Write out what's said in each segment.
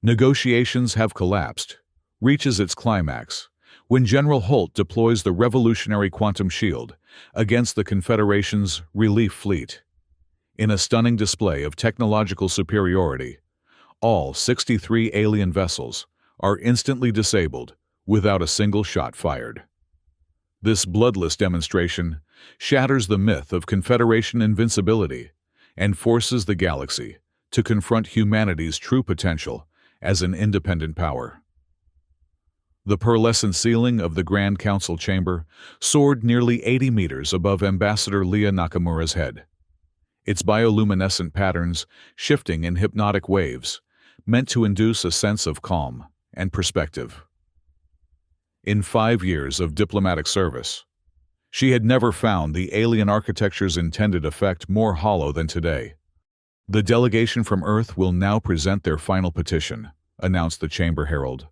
Negotiations have collapsed, reaches its climax, when General Holt deploys the revolutionary quantum shield against the Confederation's relief fleet. In a stunning display of technological superiority, all 63 alien vessels are instantly disabled without a single shot fired. This bloodless demonstration shatters the myth of Confederation invincibility and forces the galaxy to confront humanity's true potential as an independent power. The pearlescent ceiling of the Grand Council chamber soared nearly 80 meters above Ambassador Leah Nakamura's head. Its bioluminescent patterns shifting in hypnotic waves, meant to induce a sense of calm and perspective. In 5 years of diplomatic service, she had never found the alien architecture's intended effect more hollow than today. The delegation from Earth will now present their final petition, announced the Chamber Herald,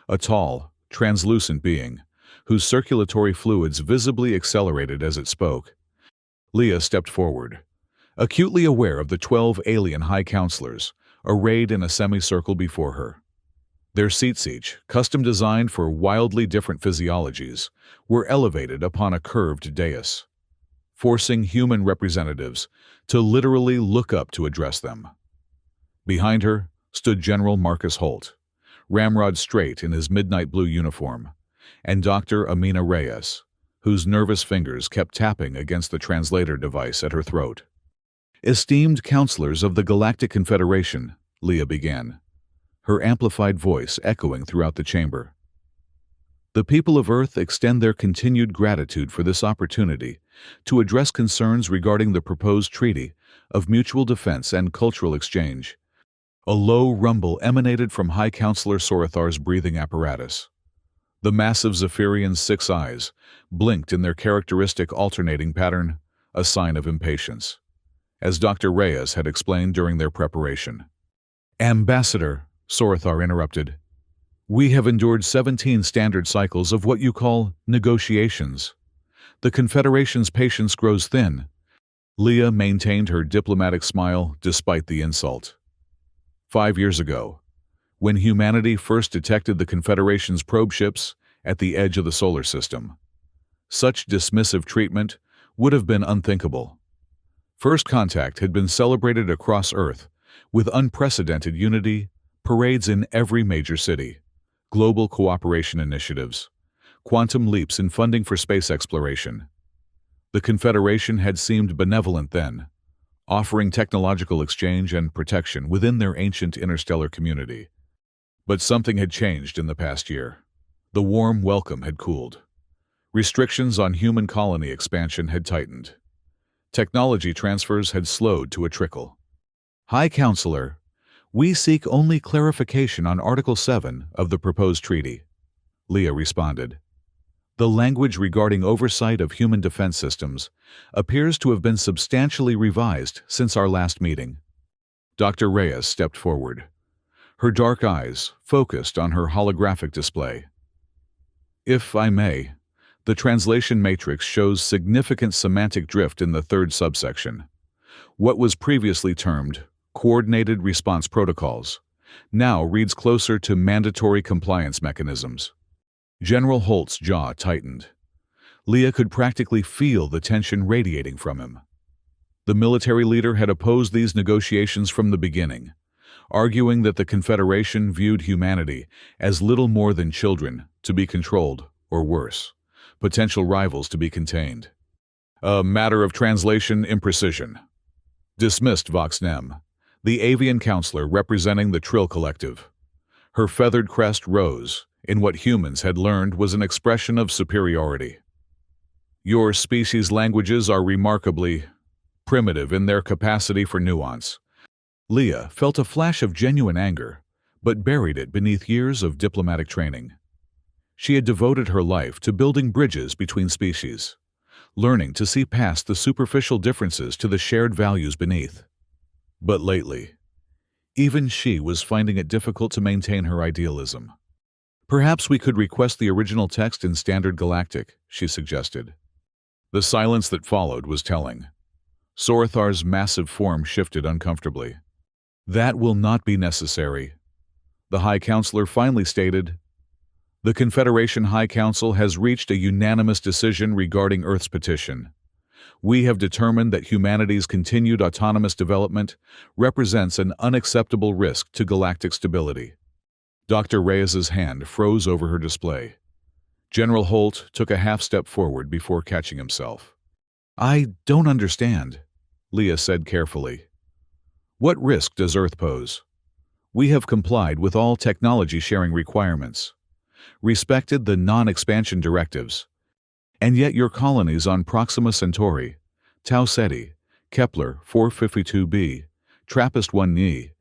a tall, translucent being, whose circulatory fluids visibly accelerated as it spoke. Leah stepped forward, acutely aware of the 12 alien High Counselors arrayed in a semicircle before her. Their seats, each custom designed for wildly different physiologies, were elevated upon a curved dais, forcing human representatives to literally look up to address them. Behind her stood General Marcus Holt, ramrod straight in his midnight blue uniform, and Dr. Amina Reyes, whose nervous fingers kept tapping against the translator device at her throat. "Esteemed counselors of the Galactic Confederation," Leah began, her amplified voice echoing throughout the chamber. "The people of Earth extend their continued gratitude for this opportunity to address concerns regarding the proposed treaty of mutual defense and cultural exchange." A low rumble emanated from High Counselor Sorathar's breathing apparatus. The massive Zephyrian's 6 eyes blinked in their characteristic alternating pattern, a sign of impatience, as Dr. Reyes had explained during their preparation. "Ambassador," Sorathar interrupted, "we have endured 17 standard cycles of what you call negotiations. The Confederation's patience grows thin." Leah maintained her diplomatic smile despite the insult. 5 years ago, when humanity first detected the Confederation's probe ships at the edge of the solar system, such dismissive treatment would have been unthinkable. First contact had been celebrated across Earth with unprecedented unity, parades in every major city, global cooperation initiatives, quantum leaps in funding for space exploration. The Confederation had seemed benevolent then, offering technological exchange and protection within their ancient interstellar community. But something had changed in the past year. The warm welcome had cooled. Restrictions on human colony expansion had tightened. Technology transfers had slowed to a trickle. "High Counselor, we seek only clarification on Article 7 of the proposed treaty," Leah responded. "The language regarding oversight of human defense systems appears to have been substantially revised since our last meeting." Dr. Reyes stepped forward, her dark eyes focused on her holographic display. "If I may, the translation matrix shows significant semantic drift in the 3rd subsection. What was previously termed coordinated response protocols now reads closer to mandatory compliance mechanisms." General Holt's jaw tightened. Leah could practically feel the tension radiating from him. The military leader had opposed these negotiations from the beginning, arguing that the Confederation viewed humanity as little more than children to be controlled, or worse, potential rivals to be contained. "A matter of translation imprecision," dismissed Vox Nem, the avian counselor representing the Trill Collective. Her feathered crest rose in what humans had learned was an expression of superiority. "Your species' languages are remarkably primitive in their capacity for nuance." Leah felt a flash of genuine anger, but buried it beneath years of diplomatic training. She had devoted her life to building bridges between species, learning to see past the superficial differences to the shared values beneath. But lately, even she was finding it difficult to maintain her idealism. "Perhaps we could request the original text in Standard Galactic," she suggested. The silence that followed was telling. Sorathar's massive form shifted uncomfortably. "That will not be necessary." The High Counselor finally stated, "The Confederation High Council has reached a unanimous decision regarding Earth's petition. We have determined that humanity's continued autonomous development represents an unacceptable risk to galactic stability." Dr. Reyes's hand froze over her display. General Holt took a half-step forward before catching himself. "I don't understand," Leah said carefully. "What risk does Earth pose? We have complied with all technology-sharing requirements, respected the non-expansion directives, and yet your colonies on Proxima Centauri, Tau Ceti, Kepler 452b, TRAPPIST-1e,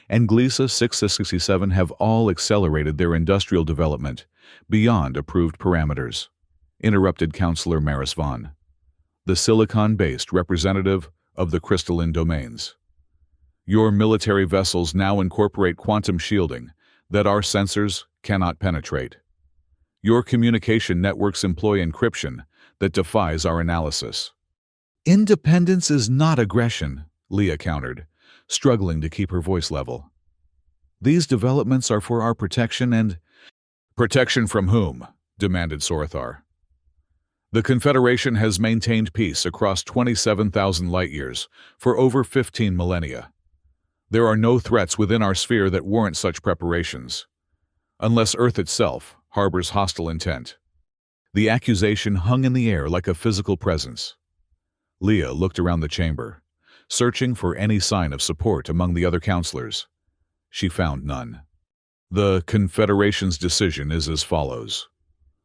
and Gliese 667 have all accelerated their industrial development beyond approved parameters," interrupted Counselor Maris Vaughn, the silicon-based representative of the crystalline domains. "Your military vessels now incorporate quantum shielding that our sensors cannot penetrate. Your communication networks employ encryption that defies our analysis." "Independence is not aggression," Leah countered, struggling to keep her voice level. "These developments are for our protection and—" "Protection from whom?" demanded Sorothar. "The Confederation has maintained peace across 27,000 light-years for over 15 millennia. There are no threats within our sphere that warrant such preparations, unless Earth itself harbors hostile intent." The accusation hung in the air like a physical presence. Leah looked around the chamber, searching for any sign of support among the other counselors. She found none. "The Confederation's decision is as follows,"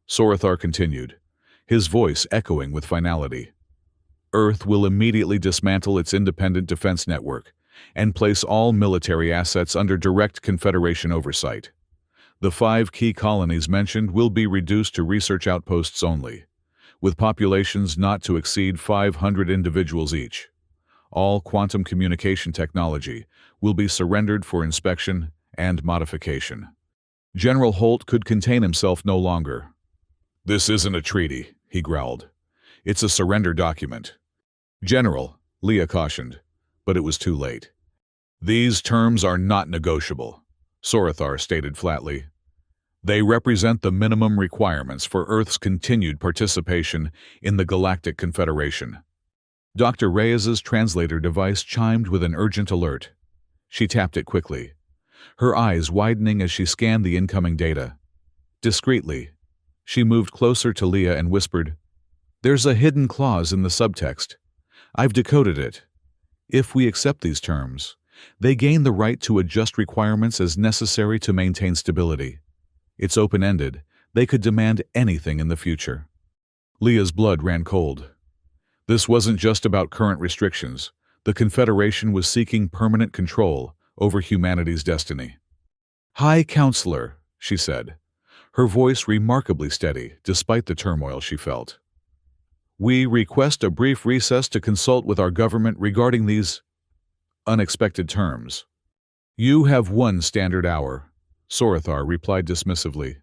Sorothar continued, his voice echoing with finality. "Earth will immediately dismantle its independent defense network and place all military assets under direct Confederation oversight. The 5 key colonies mentioned will be reduced to research outposts only, with populations not to exceed 500 individuals each. All quantum communication technology will be surrendered for inspection and modification." General Holt could contain himself no longer. "This isn't a treaty," he growled. "It's a surrender document." "General," Leah cautioned, but it was too late. "These terms are not negotiable," Sorothar stated flatly. "They represent the minimum requirements for Earth's continued participation in the Galactic Confederation." Dr. Reyes's translator device chimed with an urgent alert. She tapped it quickly, her eyes widening as she scanned the incoming data. Discreetly, she moved closer to Leah and whispered, "There's a hidden clause in the subtext. I've decoded it. If we accept these terms, they gain the right to adjust requirements as necessary to maintain stability. It's open-ended. They could demand anything in the future." Leah's blood ran cold. This wasn't just about current restrictions. The Confederation was seeking permanent control over humanity's destiny. "High Counselor," she said, her voice remarkably steady despite the turmoil she felt. "We request a brief recess to consult with our government regarding these unexpected terms." "You have 1 standard hour," Sorothar replied dismissively.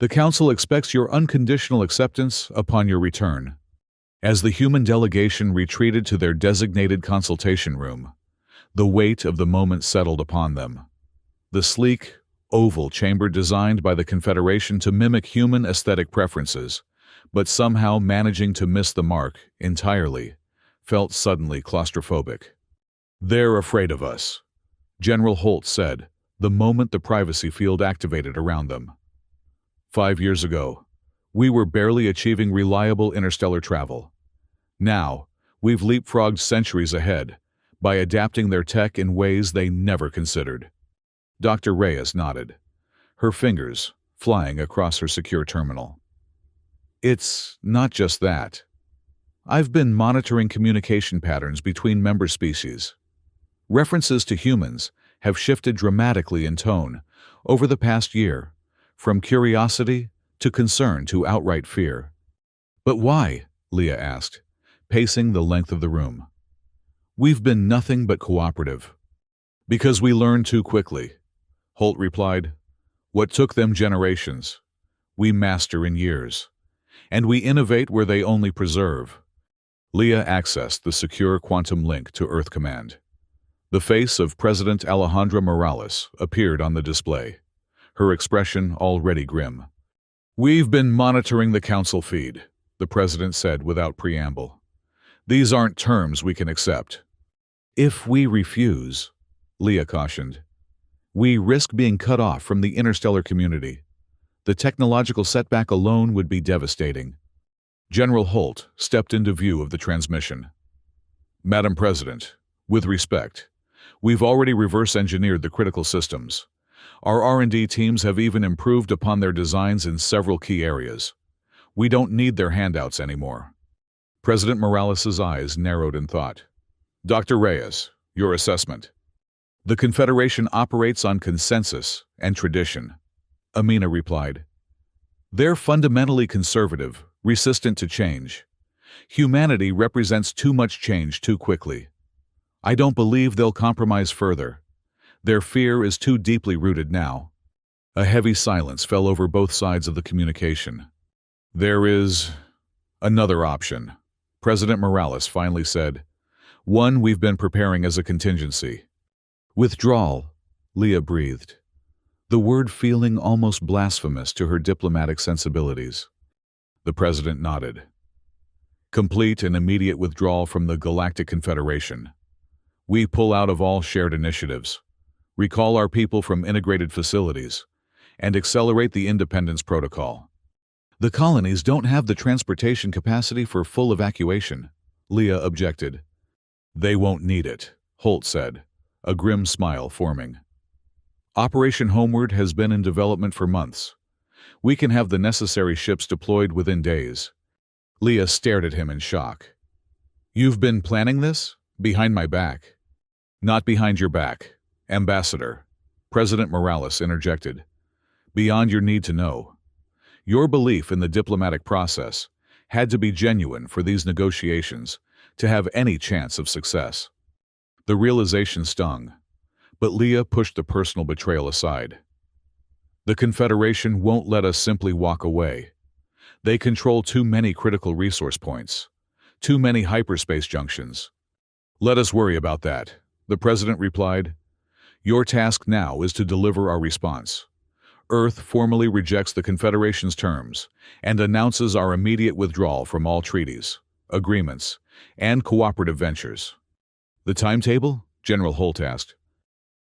"The Council expects your unconditional acceptance upon your return." As the human delegation retreated to their designated consultation room, the weight of the moment settled upon them. The sleek, oval chamber designed by the Confederation to mimic human aesthetic preferences, but somehow managing to miss the mark entirely, felt suddenly claustrophobic. "They're afraid of us," General Holt said, the moment the privacy field activated around them. 5 years ago, we were barely achieving reliable interstellar travel. Now, we've leapfrogged centuries ahead by adapting their tech in ways they never considered. Dr. Reyes nodded, her fingers flying across her secure terminal. "It's not just that. I've been monitoring communication patterns between member species. References to humans have shifted dramatically in tone over the past year, from curiosity to concern to outright fear." "But why?" Leah asked, pacing the length of the room. "We've been nothing but cooperative." "Because we learned too quickly," Holt replied. "What took them generations, we master in years. And we innovate where they only preserve." Leah accessed the secure quantum link to Earth Command. The face of President Alejandra Morales appeared on the display, her expression already grim. "We've been monitoring the council feed," the president said without preamble. "These aren't terms we can accept." "If we refuse," Leah cautioned, "we risk being cut off from the interstellar community. The technological setback alone would be devastating." General Holt stepped into view of the transmission. "Madam President, with respect, we've already reverse-engineered the critical systems. Our R&D teams have even improved upon their designs in several key areas. We don't need their handouts anymore." President Morales' eyes narrowed in thought. "Dr. Reyes, your assessment." "The Confederation operates on consensus and tradition," Amina replied. "They're fundamentally conservative, resistant to change. Humanity represents too much change too quickly. I don't believe they'll compromise further. Their fear is too deeply rooted now." A heavy silence fell over both sides of the communication. "There is another option," President Morales finally said. "One we've been preparing as a contingency." "Withdrawal," Leah breathed, the word feeling almost blasphemous to her diplomatic sensibilities. The president nodded. "Complete and immediate withdrawal from the Galactic Confederation. We pull out of all shared initiatives, recall our people from integrated facilities, and accelerate the Independence Protocol." "The colonies don't have the transportation capacity for full evacuation," Leah objected. "They won't need it," Holt said, a grim smile forming. "Operation Homeward has been in development for months. We can have the necessary ships deployed within days." Leah stared at him in shock. "You've been planning this? Behind my back?" "Not behind your back, Ambassador," President Morales interjected. "Beyond your need to know. Your belief in the diplomatic process had to be genuine for these negotiations to have any chance of success." The realization stung, but Leah pushed the personal betrayal aside. "The Confederation won't let us simply walk away. They control too many critical resource points, too many hyperspace junctions." "Let us worry about that," the president replied. "Your task now is to deliver our response. Earth formally rejects the Confederation's terms and announces our immediate withdrawal from all treaties, agreements, and cooperative ventures." "The timetable?" General Holt asked.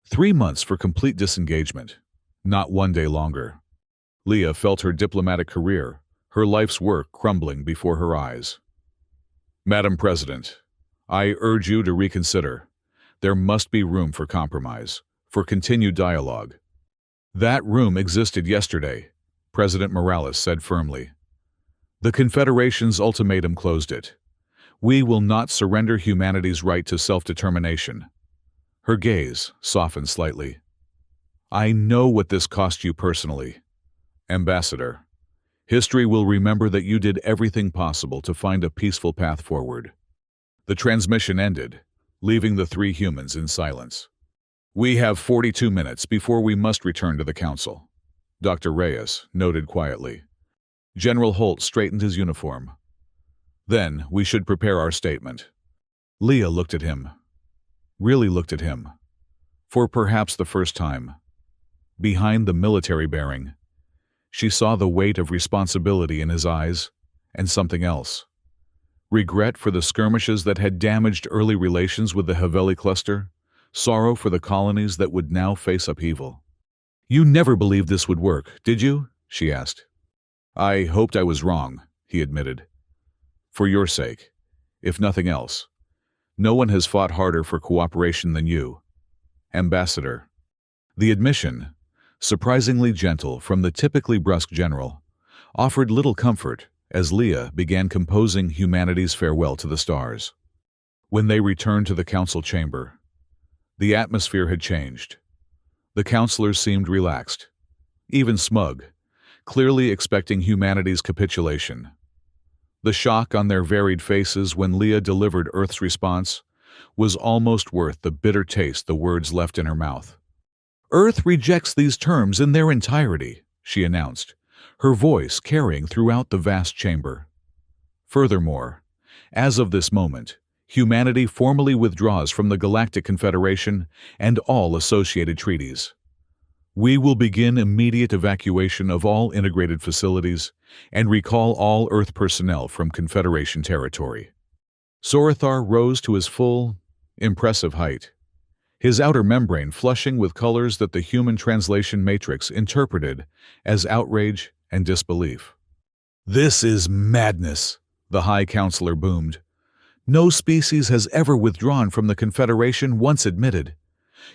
3 months for complete disengagement, not 1 day longer." Leah felt her diplomatic career, her life's work crumbling before her eyes. "Madam President, I urge you to reconsider. There must be room for compromise, for continued dialogue." "That room existed yesterday," President Morales said firmly. "The Confederation's ultimatum closed it. We will not surrender humanity's right to self-determination." Her gaze softened slightly. "I know what this cost you personally. Ambassador, history will remember that you did everything possible to find a peaceful path forward." The transmission ended, leaving the 3 humans in silence. "We have 42 minutes before we must return to the council," Dr. Reyes noted quietly. General Holt straightened his uniform. "Then we should prepare our statement." Leah looked at him. Really looked at him. For perhaps the first time. Behind the military bearing, she saw the weight of responsibility in his eyes, and something else. Regret for the skirmishes that had damaged early relations with the Haveli cluster, sorrow for the colonies that would now face upheaval. "You never believed this would work, did you?" she asked. "I hoped I was wrong," he admitted. "For your sake, if nothing else. No one has fought harder for cooperation than you, Ambassador." The admission, surprisingly gentle from the typically brusque general, offered little comfort as Leah began composing humanity's farewell to the stars. When they returned to the council chamber, the atmosphere had changed. The counselors seemed relaxed, even smug, clearly expecting humanity's capitulation. The shock on their varied faces when Leah delivered Earth's response was almost worth the bitter taste the words left in her mouth. "Earth rejects these terms in their entirety," she announced, her voice carrying throughout the vast chamber. "Furthermore, as of this moment, Humanity formally withdraws from the Galactic Confederation and all associated treaties. We will begin immediate evacuation of all integrated facilities and recall all Earth personnel from Confederation territory. Sorothar rose to his full, impressive height, his outer membrane flushing with colors that the human translation matrix interpreted as outrage and disbelief. "This is madness," the High Counselor boomed. "No species has ever withdrawn from the Confederation once admitted.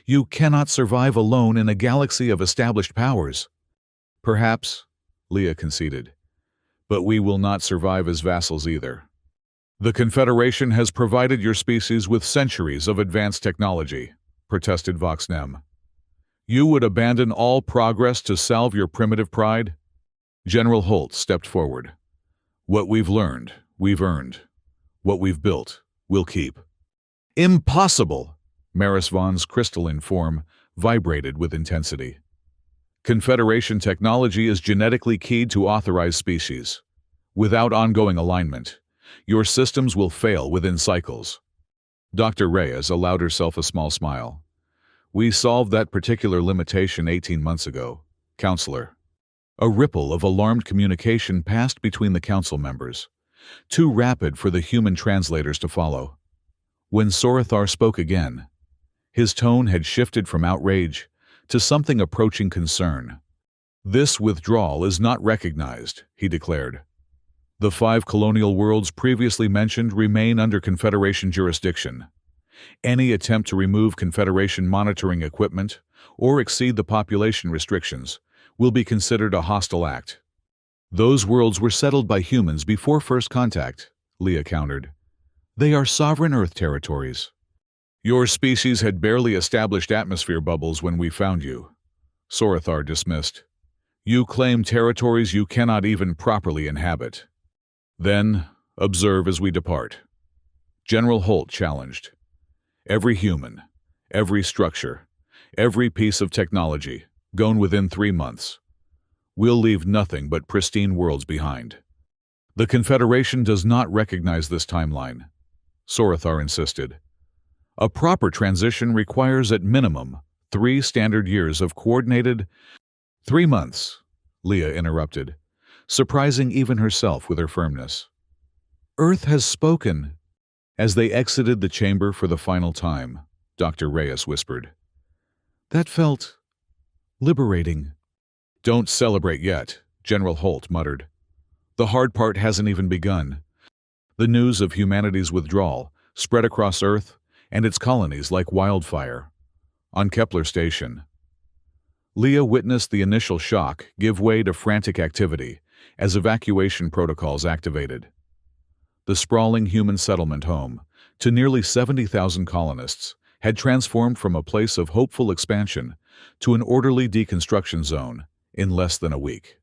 You cannot survive alone in a galaxy of established powers." "Perhaps," Leah conceded, "but we will not survive as vassals either. The Confederation has provided your species with centuries of advanced technology," protested Voxnem. "You would abandon all progress to salve your primitive pride?" General Holt stepped forward. "What we've learned, we've earned. What we've built, we'll keep." "Impossible!" Maris Vaughn's crystalline form vibrated with intensity. "Confederation technology is genetically keyed to authorized species. Without ongoing alignment, your systems will fail within cycles." Dr. Reyes allowed herself a small smile. "We solved that particular limitation 18 months ago, Counselor." A ripple of alarmed communication passed between the council members, too rapid for the human translators to follow. When Sorothar spoke again, his tone had shifted from outrage to something approaching concern. "This withdrawal is not recognized," he declared. "The 5 colonial worlds previously mentioned remain under Confederation jurisdiction. Any attempt to remove Confederation monitoring equipment or exceed the population restrictions will be considered a hostile act." "Those worlds were settled by humans before first contact," Leah countered. "They are sovereign Earth territories." "Your species had barely established atmosphere bubbles when we found you," Sorothar dismissed. "You claim territories you cannot even properly inhabit. Then, observe as we depart." General Holt challenged. "Every human, every structure, every piece of technology, gone within 3 months. We'll leave nothing but pristine worlds behind." "The Confederation does not recognize this timeline," Sorothar insisted. "A proper transition requires at minimum 3 standard years of coordinated—" "3 months," Leah interrupted, surprising even herself with her firmness. "Earth has spoken." As they exited the chamber for the final time, Dr. Reyes whispered, "That felt liberating." "Don't celebrate yet," General Holt muttered. "The hard part hasn't even begun." The news of humanity's withdrawal spread across Earth and its colonies like wildfire. On Kepler Station, Leah witnessed the initial shock give way to frantic activity as evacuation protocols activated. The sprawling human settlement home, to nearly 70,000 colonists, had transformed from a place of hopeful expansion to an orderly deconstruction zone in less than a week.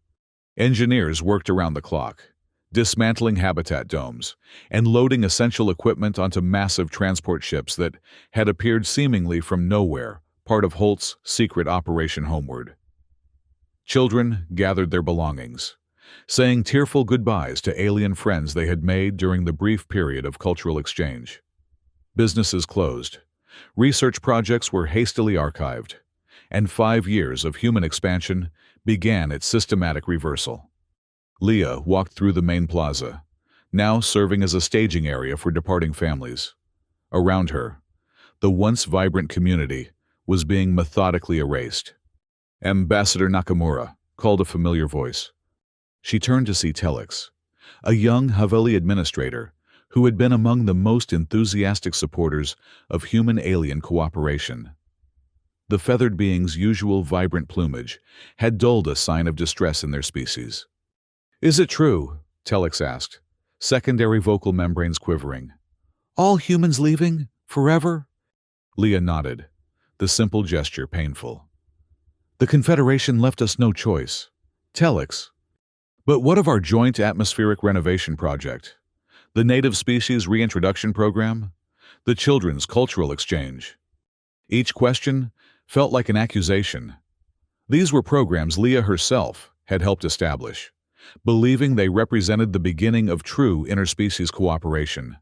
Engineers worked around the clock, dismantling habitat domes and loading essential equipment onto massive transport ships that had appeared seemingly from nowhere, part of Holt's secret Operation Homeward. Children gathered their belongings, saying tearful goodbyes to alien friends they had made during the brief period of cultural exchange. Businesses closed, research projects were hastily archived, and 5 years of human expansion began its systematic reversal. Leah walked through the main plaza, now serving as a staging area for departing families. Around her, the once vibrant community was being methodically erased. "Ambassador Nakamura," called a familiar voice. She turned to see Telix, a young Haveli administrator who had been among the most enthusiastic supporters of human-alien cooperation. The feathered beings' usual vibrant plumage had dulled a sign of distress in their species. "Is it true?" Telix asked, secondary vocal membranes quivering. "All humans leaving? Forever?" Leah nodded, the simple gesture painful. "The Confederation left us no choice. Telix. But what of our joint atmospheric renovation project? The native species reintroduction program? The children's cultural exchange?" Each question felt like an accusation. These were programs Leah herself had helped establish, believing they represented the beginning of true interspecies cooperation.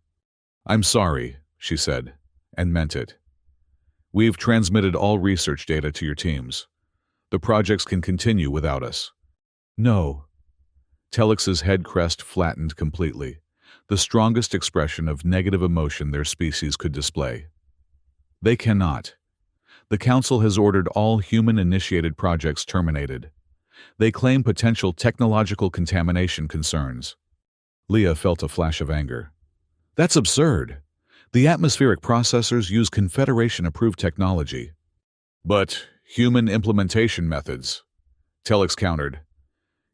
"I'm sorry," she said, and meant it. "We've transmitted all research data to your teams. The projects can continue without us." "No." Telex's head crest flattened completely, the strongest expression of negative emotion their species could display. "They cannot. The Council has ordered all human-initiated projects terminated. They claim potential technological contamination concerns." Leah felt a flash of anger. "That's absurd. The atmospheric processors use Confederation-approved technology." "But human implementation methods," Telex countered.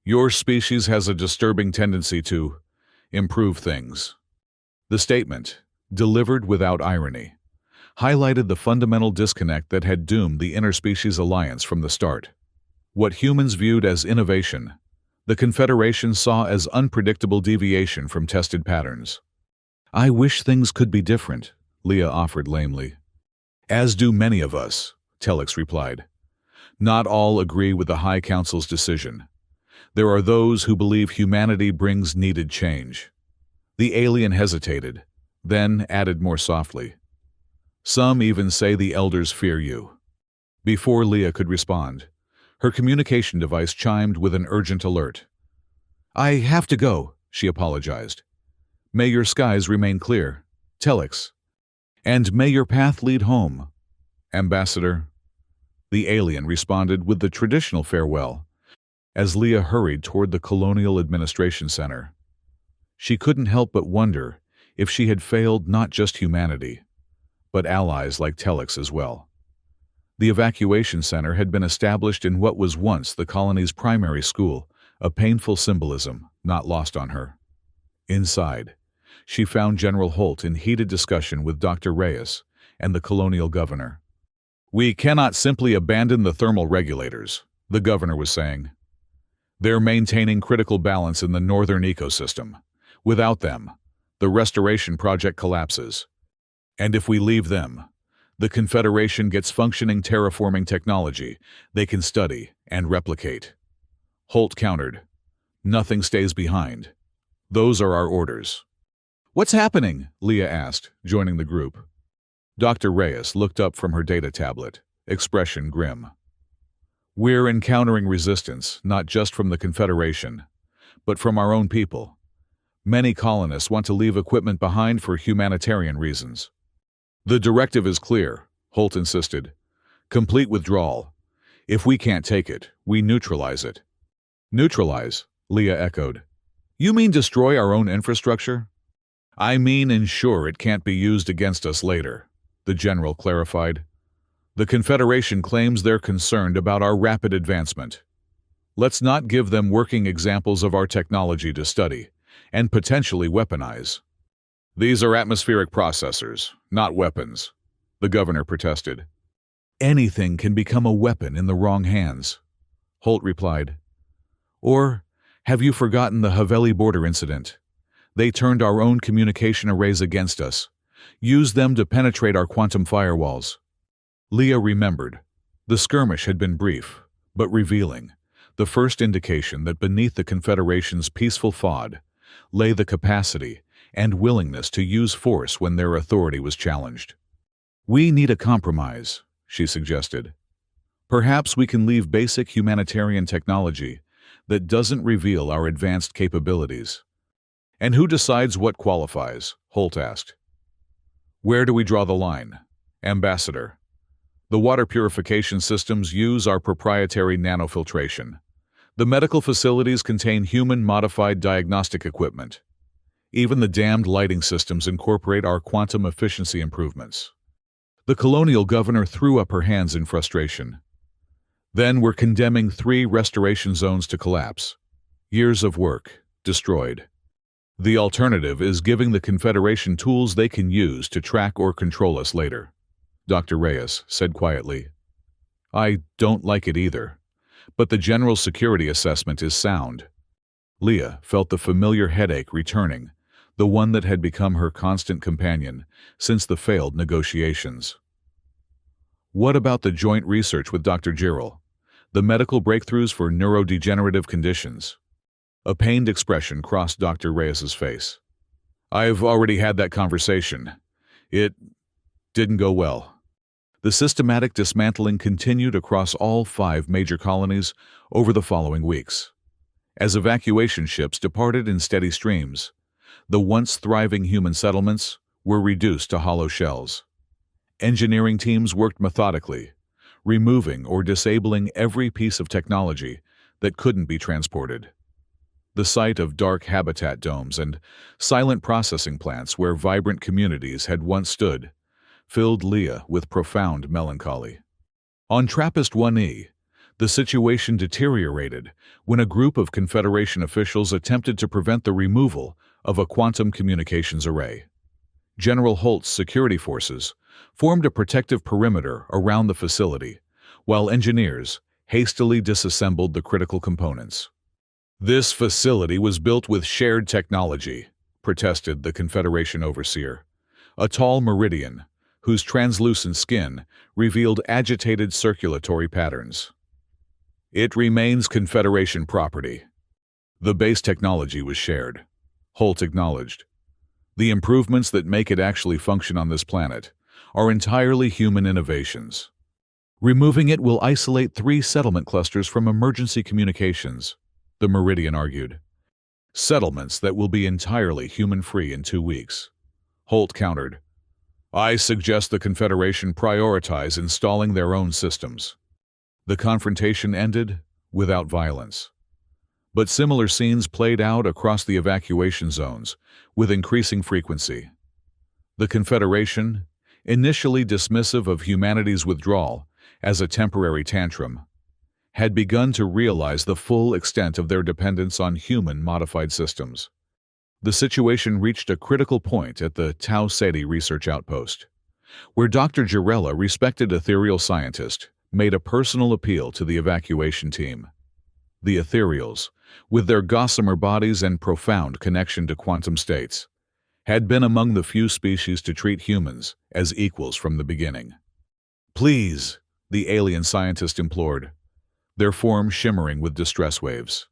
"Your species has a disturbing tendency to improve things." The statement, delivered without irony, highlighted the fundamental disconnect that had doomed the interspecies alliance from the start. What humans viewed as innovation, the Confederation saw as unpredictable deviation from tested patterns. "I wish things could be different," Leah offered lamely. "As do many of us," Telex replied. "Not all agree with the High Council's decision. There are those who believe humanity brings needed change." The alien hesitated, then added more softly, "Some even say the elders fear you." Before Leah could respond, her communication device chimed with an urgent alert. "I have to go," she apologized. "May your skies remain clear, Telex. And may your path lead home, Ambassador." The alien responded with the traditional farewell, as Leah hurried toward the Colonial Administration Center. She couldn't help but wonder if she had failed not just humanity, but allies like Telex as well. The evacuation center had been established in what was once the colony's primary school, a painful symbolism not lost on her. Inside, she found General Holt in heated discussion with Dr. Reyes and the colonial governor. "We cannot simply abandon the thermal regulators," the governor was saying. "They're maintaining critical balance in the northern ecosystem. Without them, the restoration project collapses. And if we leave them, the Confederation gets functioning terraforming technology they can study and replicate." Holt countered, "Nothing stays behind. Those are our orders." "What's happening?" Leah asked, joining the group. Dr. Reyes looked up from her data tablet, expression grim. "We're encountering resistance, not just from the Confederation, but from our own people. Many colonists want to leave equipment behind for humanitarian reasons." "The directive is clear," Holt insisted. "Complete withdrawal. If we can't take it, we neutralize it." "Neutralize?" Leah echoed. "You mean destroy our own infrastructure?" "I mean ensure it can't be used against us later," the general clarified. "The Confederation claims they're concerned about our rapid advancement. Let's not give them working examples of our technology to study and potentially weaponize." "These are atmospheric processors, not weapons," the governor protested. "Anything can become a weapon in the wrong hands," Holt replied. "Or have you forgotten the Haveli border incident? They turned our own communication arrays against us, used them to penetrate our quantum firewalls." Leah remembered. The skirmish had been brief, but revealing, the first indication that beneath the Confederation's peaceful FOD lay the capacity and willingness to use force when their authority was challenged. "We need a compromise," she suggested. "Perhaps we can leave basic humanitarian technology that doesn't reveal our advanced capabilities." "And who decides what qualifies?" Holt asked. "Where do we draw the line, Ambassador? The water purification systems use our proprietary nanofiltration. The medical facilities contain human-modified diagnostic equipment. Even the damned lighting systems incorporate our quantum efficiency improvements." The colonial governor threw up her hands in frustration. "Then we're condemning 3 restoration zones to collapse. Years of work, destroyed. The alternative is giving the Confederation tools they can use to track or control us later," Dr. Reyes said quietly. "I don't like it either, but the general security assessment is sound." Leah felt the familiar headache returning, the one that had become her constant companion since the failed negotiations. "What about the joint research with Dr. Giral? The medical breakthroughs for neurodegenerative conditions?" A pained expression crossed Dr. Reyes's face. I've already had that conversation. It didn't go well. The systematic dismantling continued across all 5 major colonies over the following weeks. As evacuation ships departed in steady streams, the once thriving human settlements were reduced to hollow shells. Engineering teams worked methodically, removing or disabling every piece of technology that couldn't be transported. The sight of dark habitat domes and silent processing plants where vibrant communities had once stood filled Leah with profound melancholy. On TRAPPIST-1E, the situation deteriorated when a group of Confederation officials attempted to prevent the removal of a quantum communications array. General Holt's security forces formed a protective perimeter around the facility, while engineers hastily disassembled the critical components. "This facility was built with shared technology," protested the Confederation overseer, a tall Meridian whose translucent skin revealed agitated circulatory patterns. "It remains Confederation property." The base technology was shared, Holt acknowledged. "The improvements that make it actually function on this planet are entirely human innovations. Removing it will isolate 3 settlement clusters from emergency communications," the Meridian argued. "Settlements that will be entirely human-free in 2 weeks." Holt countered. "I suggest the Confederation prioritize installing their own systems." The confrontation ended without violence. But similar scenes played out across the evacuation zones with increasing frequency. The Confederation, initially dismissive of humanity's withdrawal as a temporary tantrum, had begun to realize the full extent of their dependence on human-modified systems. The situation reached a critical point at the Tau Ceti research outpost, where Dr. Girella, respected ethereal scientist, made a personal appeal to the evacuation team. The ethereals, with their gossamer bodies and profound connection to quantum states, had been among the few species to treat humans as equals from the beginning. "Please," the alien scientist implored, their form shimmering with distress waves.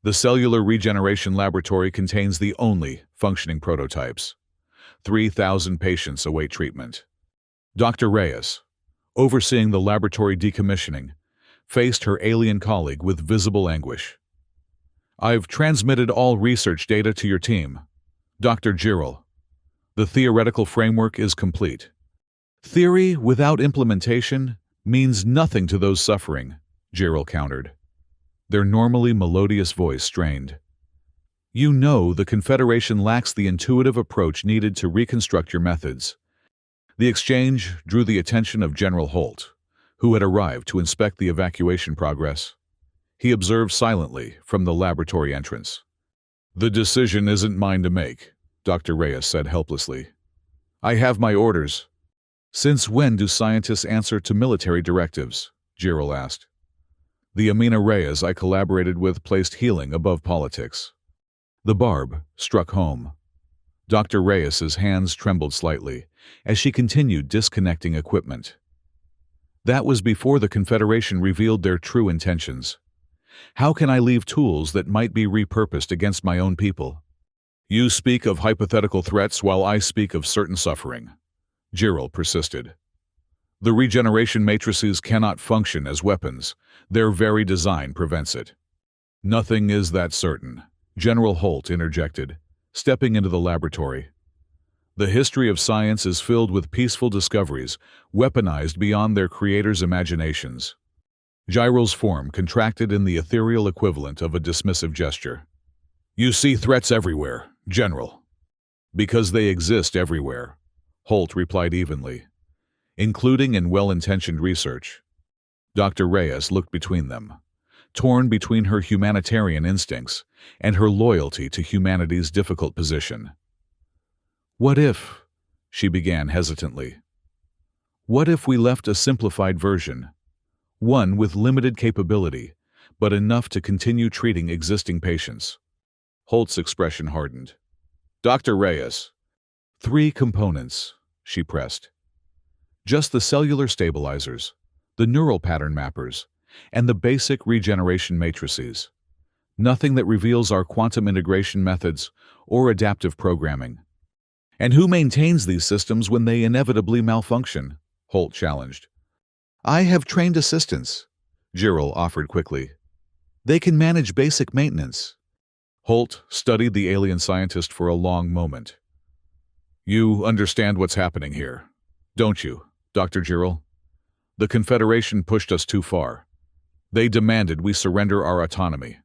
"The cellular regeneration laboratory contains the only functioning prototypes. 3,000 patients await treatment." Dr. Reyes, overseeing the laboratory decommissioning, faced her alien colleague with visible anguish. "I've transmitted all research data to your team, Dr. Girel. The theoretical framework is complete." "Theory without implementation means nothing to those suffering," Girel countered, their normally melodious voice strained. "You know the Confederation lacks the intuitive approach needed to reconstruct your methods." The exchange drew the attention of General Holt, who had arrived to inspect the evacuation progress. He observed silently from the laboratory entrance. "The decision isn't mine to make," Dr. Reyes said helplessly. "I have my orders." "Since when do scientists answer to military directives?" Girel asked. "The Amina Reyes I collaborated with placed healing above politics." The barb struck home. Dr. Reyes's hands trembled slightly as she continued disconnecting equipment. "That was before the Confederation revealed their true intentions. How can I leave tools that might be repurposed against my own people?" "You speak of hypothetical threats while I speak of certain suffering," Girel persisted. "The regeneration matrices cannot function as weapons. Their very design prevents it." "Nothing is that certain," General Holt interjected, stepping into the laboratory. "The history of science is filled with peaceful discoveries, weaponized beyond their creators' imaginations." Girel's form contracted in the ethereal equivalent of a dismissive gesture. "You see threats everywhere, General." "Because they exist everywhere," Holt replied evenly, "including in well-intentioned research." Dr. Reyes looked between them, torn between her humanitarian instincts and her loyalty to humanity's difficult position. "What if," she began hesitantly, "what if we left a simplified version, one with limited capability, but enough to continue treating existing patients?" Holt's expression hardened. "Dr. Reyes." "3 components," she pressed. "Just the cellular stabilizers, the neural pattern mappers, and the basic regeneration matrices. Nothing that reveals our quantum integration methods or adaptive programming. And who maintains these systems when they inevitably malfunction? Holt challenged. I have trained assistants, Girl offered quickly. They can manage basic maintenance. Holt studied the alien scientist for a long moment. You understand what's happening here, don't you, Dr. Girl? The Confederation pushed us too far. They demanded we surrender our autonomy,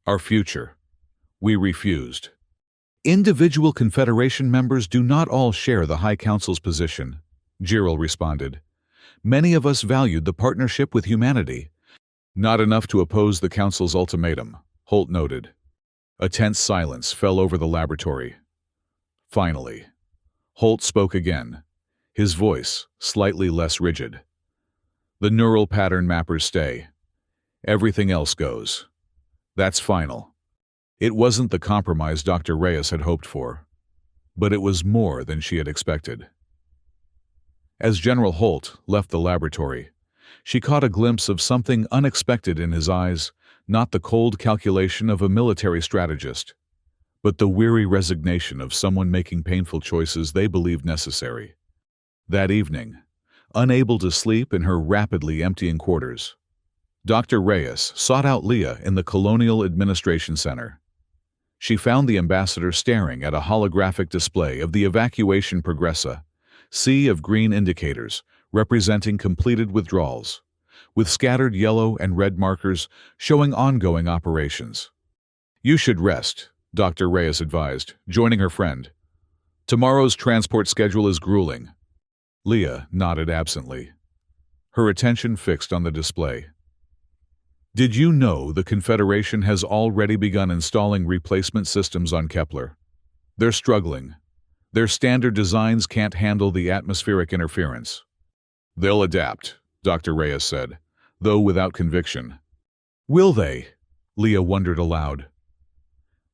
our future. We refused. Individual Confederation members do not all share the High Council's position, Girl responded. Many of us valued the partnership with humanity. Not enough to oppose the Council's ultimatum, Holt noted. A tense silence fell over the laboratory. Finally, Holt spoke again, his voice slightly less rigid. The neural pattern mappers stay. Everything else goes. That's final. It wasn't the compromise Dr. Reyes had hoped for, but it was more than she had expected. As General Holt left the laboratory, she caught a glimpse of something unexpected in his eyes, not the cold calculation of a military strategist, but the weary resignation of someone making painful choices they believed necessary. That evening, unable to sleep in her rapidly emptying quarters, Dr. Reyes sought out Leah in the Colonial Administration Center. She found the ambassador staring at a holographic display of the evacuation progressa, sea of green indicators representing completed withdrawals, with scattered yellow and red markers showing ongoing operations. You should rest, Dr. Reyes advised, joining her friend. Tomorrow's transport schedule is grueling. Leah nodded absently, her attention fixed on the display. Did you know the Confederation has already begun installing replacement systems on Kepler? They're struggling. Their standard designs can't handle the atmospheric interference. They'll adapt, Dr. Reyes said, though without conviction. Will they? Leah wondered aloud.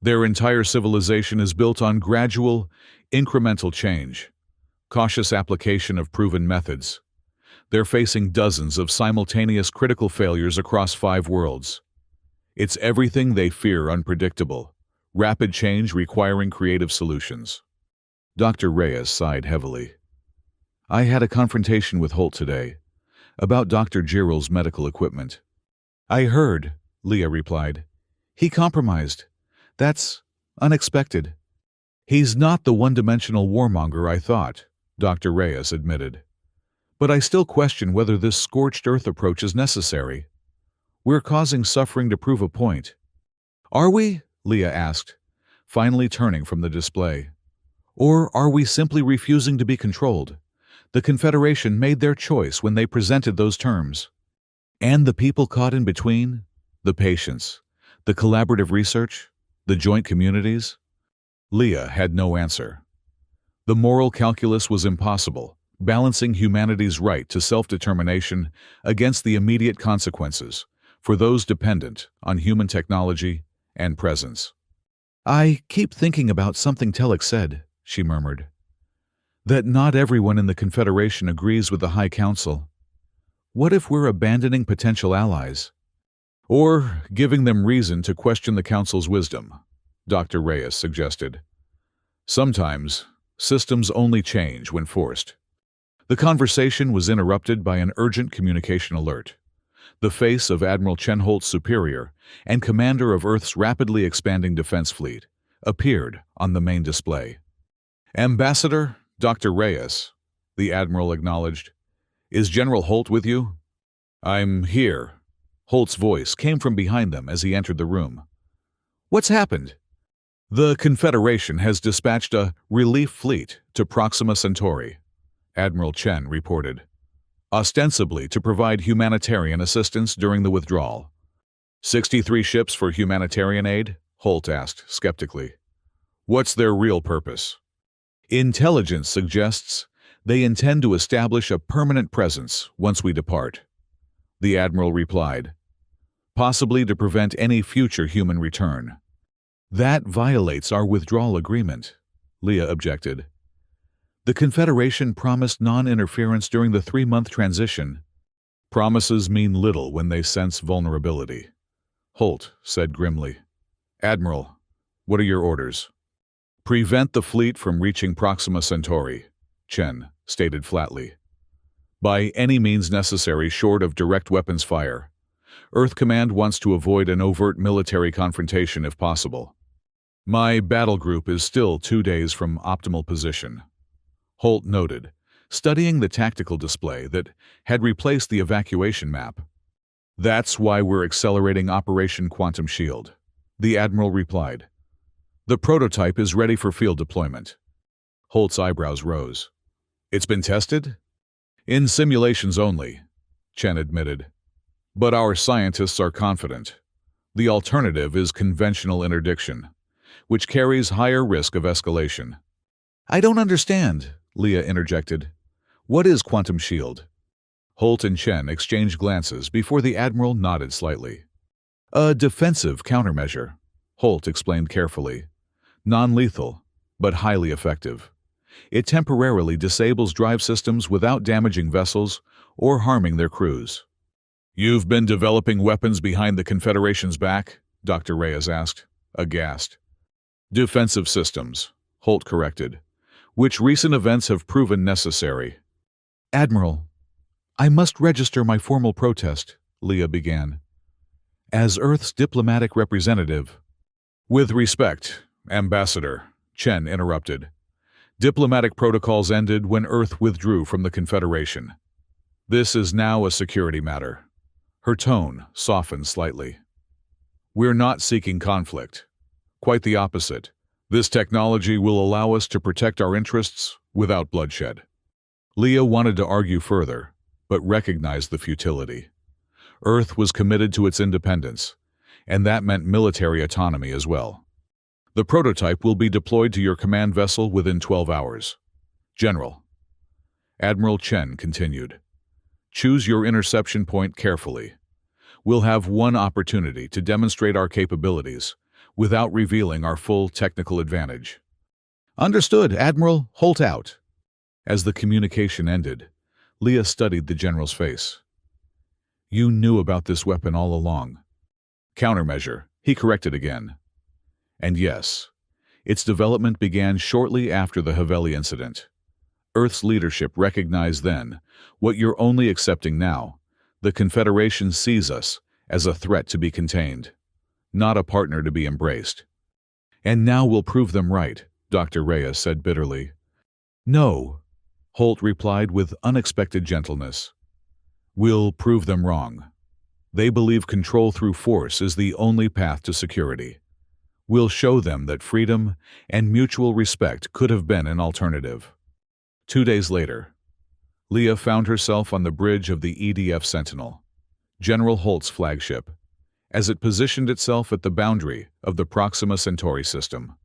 Their entire civilization is built on gradual, incremental change, cautious application of proven methods. They're facing dozens of simultaneous critical failures across 5 worlds. It's everything they fear unpredictable, rapid change requiring creative solutions. Dr. Reyes sighed heavily. I had a confrontation with Holt today about Dr. Giral's medical equipment. I heard, Leah replied. He compromised. That's unexpected. He's not the one-dimensional warmonger I thought, Dr. Reyes admitted. But I still question whether this scorched earth approach is necessary. We're causing suffering to prove a point. Are we? Leah asked, finally turning from the display. Or are we simply refusing to be controlled? The Confederation made their choice when they presented those terms. And the people caught in between? The patients, the collaborative research, the joint communities? Leah had no answer. The moral calculus was impossible, balancing humanity's right to self-determination against the immediate consequences for those dependent on human technology and presence. I keep thinking about something Telek said, she murmured. That not everyone in the Confederation agrees with the High Council. What if we're abandoning potential allies? Or giving them reason to question the Council's wisdom, Dr. Reyes suggested. Sometimes, systems only change when forced. The conversation was interrupted by an urgent communication alert. The face of Admiral Chen Holt's superior and commander of Earth's rapidly expanding defense fleet appeared on the main display. Ambassador, Dr. Reyes, the Admiral acknowledged. Is General Holt with you? I'm here. Holt's voice came from behind them as he entered the room. What's happened? The Confederation has dispatched a relief fleet to Proxima Centauri, Admiral Chen reported, ostensibly to provide humanitarian assistance during the withdrawal. 63 ships for humanitarian aid? Holt asked skeptically. What's their real purpose? Intelligence suggests they intend to establish a permanent presence once we depart, the Admiral replied, possibly to prevent any future human return. That violates our withdrawal agreement, Leah objected. The Confederation promised non-interference during the 3-month transition. Promises mean little when they sense vulnerability, Holt said grimly. Admiral, what are your orders? Prevent the fleet from reaching Proxima Centauri, Chen stated flatly. By any means necessary short of direct weapons fire. Earth Command wants to avoid an overt military confrontation if possible. My battle group is still 2 days from optimal position, Holt noted, studying the tactical display that had replaced the evacuation map. That's why we're accelerating Operation Quantum Shield, the Admiral replied. The prototype is ready for field deployment. Holt's eyebrows rose. It's been tested? In simulations only, Chen admitted. But our scientists are confident. The alternative is conventional interdiction, which carries higher risk of escalation. I don't understand, Leah interjected. What is Quantum Shield? Holt and Chen exchanged glances before the Admiral nodded slightly. A defensive countermeasure, Holt explained carefully. Non-lethal, but highly effective. It temporarily disables drive systems without damaging vessels or harming their crews. You've been developing weapons behind the Confederation's back? Dr. Reyes asked, aghast. Defensive systems, Holt corrected, which recent events have proven necessary. Admiral, I must register my formal protest, Leah began. As Earth's diplomatic representative. With respect, Ambassador, Chen interrupted. Diplomatic protocols ended when Earth withdrew from the Confederation. This is now a security matter. Her tone softened slightly. We're not seeking conflict. Quite the opposite. This technology will allow us to protect our interests without bloodshed. Leah wanted to argue further, but recognized the futility. Earth was committed to its independence, and that meant military autonomy as well. The prototype will be deployed to your command vessel within 12 hours. General. Admiral Chen continued. Choose your interception point carefully. We'll have one opportunity to demonstrate our capabilities without revealing our full technical advantage. Understood, Admiral. Holt out. As the communication ended, Leah studied the general's face. You knew about this weapon all along. Countermeasure, he corrected again. And yes, its development began shortly after the Haveli incident. Earth's leadership recognized then what you're only accepting now. The Confederation sees us as a threat to be contained, not a partner to be embraced. And now we'll prove them right, Dr. Reyes said bitterly. No, Holt replied with unexpected gentleness. We'll prove them wrong. They believe control through force is the only path to security. We'll show them that freedom and mutual respect could have been an alternative. 2 days later, Leah found herself on the bridge of the EDF Sentinel, General Holt's flagship, as it positioned itself at the boundary of the Proxima Centauri system.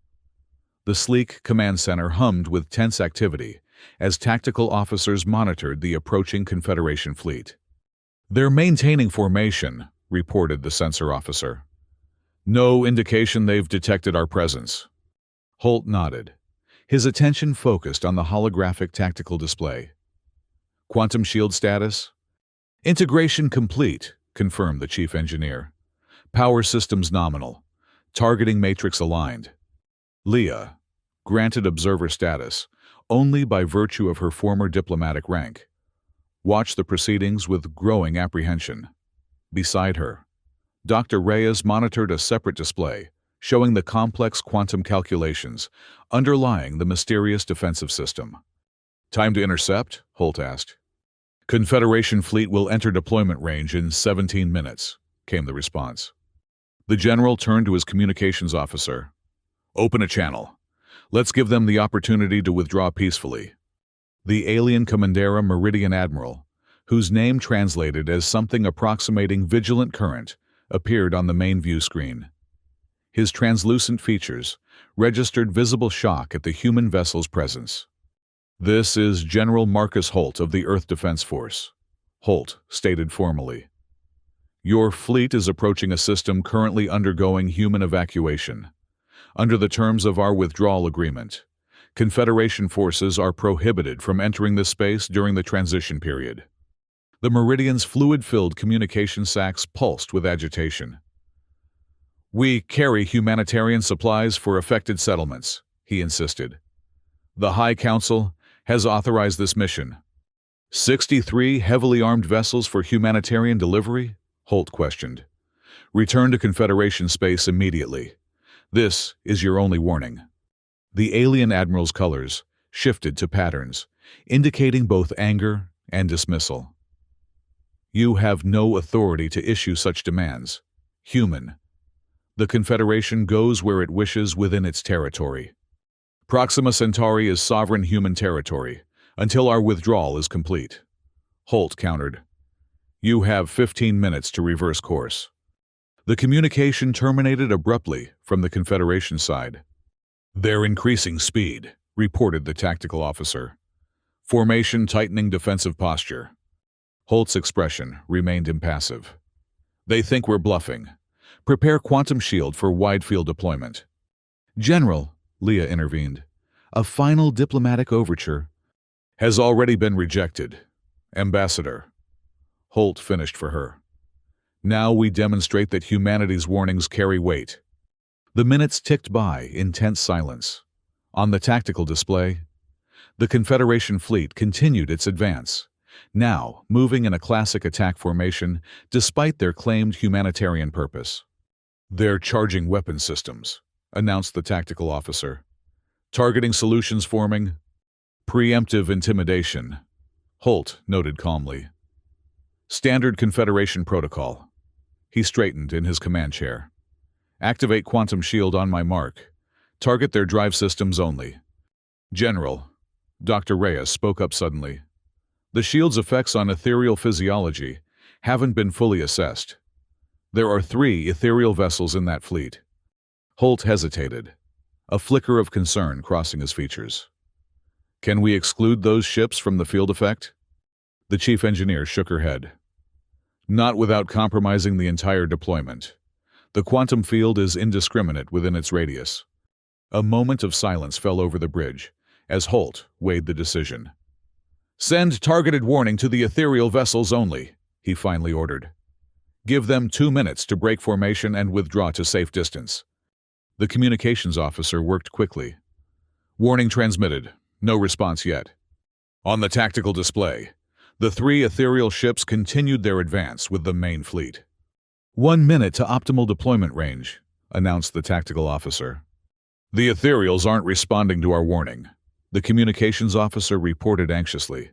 The sleek command center hummed with tense activity as tactical officers monitored the approaching Confederation fleet. They're maintaining formation, reported the sensor officer. No indication they've detected our presence. Holt nodded, his attention focused on the holographic tactical display. Quantum shield status? Integration complete, confirmed the chief engineer. Power systems nominal. Targeting matrix aligned. Leah, granted observer status, only by virtue of her former diplomatic rank, watched the proceedings with growing apprehension. Beside her, Dr. Reyes monitored a separate display showing the complex quantum calculations underlying the mysterious defensive system. Time to intercept? Holt asked. Confederation fleet will enter deployment range in 17 minutes, came the response. The general turned to his communications officer. Open a channel. Let's give them the opportunity to withdraw peacefully. The alien Commandera Meridian Admiral, whose name translated as something approximating vigilant current, appeared on the main view screen. His translucent features registered visible shock at the human vessel's presence. This is General Marcus Holt of the Earth Defense Force, Holt stated formally. Your fleet is approaching a system currently undergoing human evacuation. Under the terms of our withdrawal agreement, Confederation forces are prohibited from entering this space during the transition period. The Meridian's fluid-filled communication sacs pulsed with agitation. We carry humanitarian supplies for affected settlements, he insisted. The High Council has authorized this mission. 63 heavily armed vessels for humanitarian delivery? Holt questioned. Return to Confederation space immediately. This is your only warning. The alien admiral's colors shifted to patterns, indicating both anger and dismissal. You have no authority to issue such demands. Human. The Confederation goes where it wishes within its territory. Proxima Centauri is sovereign human territory, until our withdrawal is complete. Holt countered. You have 15 minutes to reverse course. The communication terminated abruptly from the Confederation side. They're increasing speed, reported the tactical officer. Formation tightening defensive posture. Holt's expression remained impassive. They think we're bluffing. Prepare quantum shield for wide field deployment. General, Leah intervened, a final diplomatic overture has already been rejected. Ambassador. Holt finished for her. Now we demonstrate that humanity's warnings carry weight. The minutes ticked by in tense silence. On the tactical display, the Confederation fleet continued its advance, now moving in a classic attack formation despite their claimed humanitarian purpose. They're charging weapon systems, announced the tactical officer. Targeting solutions forming. Preemptive intimidation, Holt noted calmly. Standard Confederation protocol. He straightened in his command chair. Activate quantum shield on my mark. Target their drive systems only. General, Dr. Reyes spoke up suddenly. The shield's effects on ethereal physiology haven't been fully assessed. There are 3 ethereal vessels in that fleet. Holt hesitated, a flicker of concern crossing his features. Can we exclude those ships from the field effect? The chief engineer shook her head. Not without compromising the entire deployment. The quantum field is indiscriminate within its radius. A moment of silence fell over the bridge as Holt weighed the decision. Send targeted warning to the ethereal vessels only, he finally ordered. Give them 2 minutes to break formation and withdraw to safe distance. The communications officer worked quickly. Warning transmitted. No response yet. On the tactical display, the 3 ethereal ships continued their advance with the main fleet. 1 minute to optimal deployment range, announced the tactical officer. The ethereals aren't responding to our warning, the communications officer reported anxiously.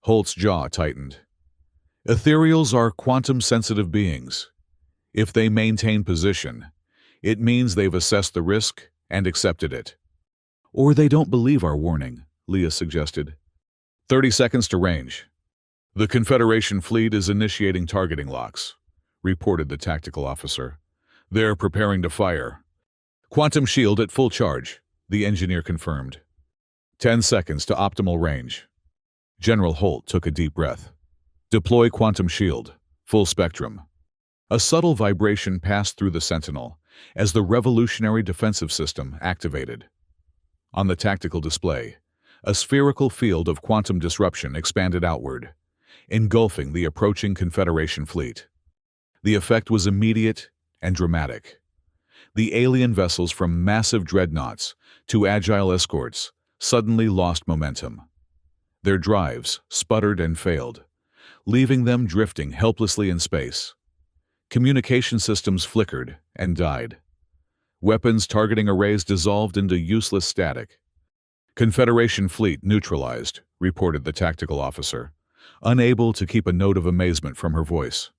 Holt's jaw tightened. Ethereals are quantum-sensitive beings. If they maintain position, it means they've assessed the risk and accepted it. Or they don't believe our warning, Leah suggested. 30 seconds to range. The Confederation fleet is initiating targeting locks, reported the tactical officer. They're preparing to fire. Quantum shield at full charge, the engineer confirmed. 10 seconds to optimal range. General Holt took a deep breath. Deploy quantum shield, full spectrum. A subtle vibration passed through the Sentinel as the revolutionary defensive system activated. On the tactical display, a spherical field of quantum disruption expanded outward, engulfing the approaching Confederation fleet. The effect was immediate and dramatic. The alien vessels from massive dreadnoughts to agile escorts suddenly lost momentum. Their drives sputtered and failed, leaving them drifting helplessly in space. Communication systems flickered and died. Weapons targeting arrays dissolved into useless static. Confederation fleet neutralized, reported the tactical officer, unable to keep a note of amazement from her voice.